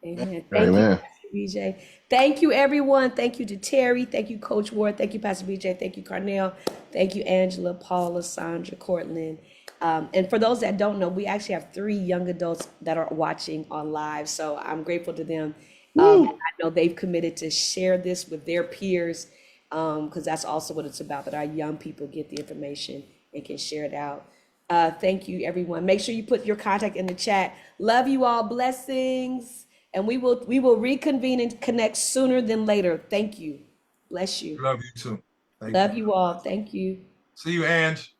Amen. Thank you, Amen. Pastor BJ. Thank you, everyone. Thank you to Terry. Thank you, Coach Ward. Thank you, Pastor BJ. Thank you, Cornel. Thank you, Angela, Paula, Sandra, Cortland. And for those that don't know, we actually have 3 young adults that are watching on live. So I'm grateful to them. I know they've committed to share this with their peers, because that's also what it's about, that our young people get the information and can share it out. Thank you, everyone. Make sure you put your contact in the chat. Love you all. Blessings. And we will reconvene and connect sooner than later. Thank you. Bless you. Love you too. Thank you. Love you all. Thank you. See you, Ange.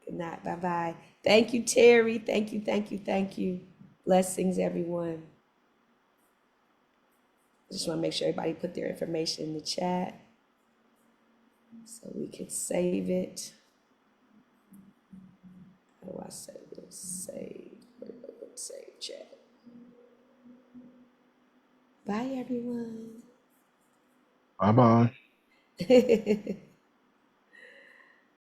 Good night. Bye-bye. Thank you, Terry. Thank you, thank you, thank you. Blessings, everyone. I just want to make sure everybody put their information in the chat so we can save it. How do I save this? Save. Where do I put save chat? Bye, everyone. Bye bye.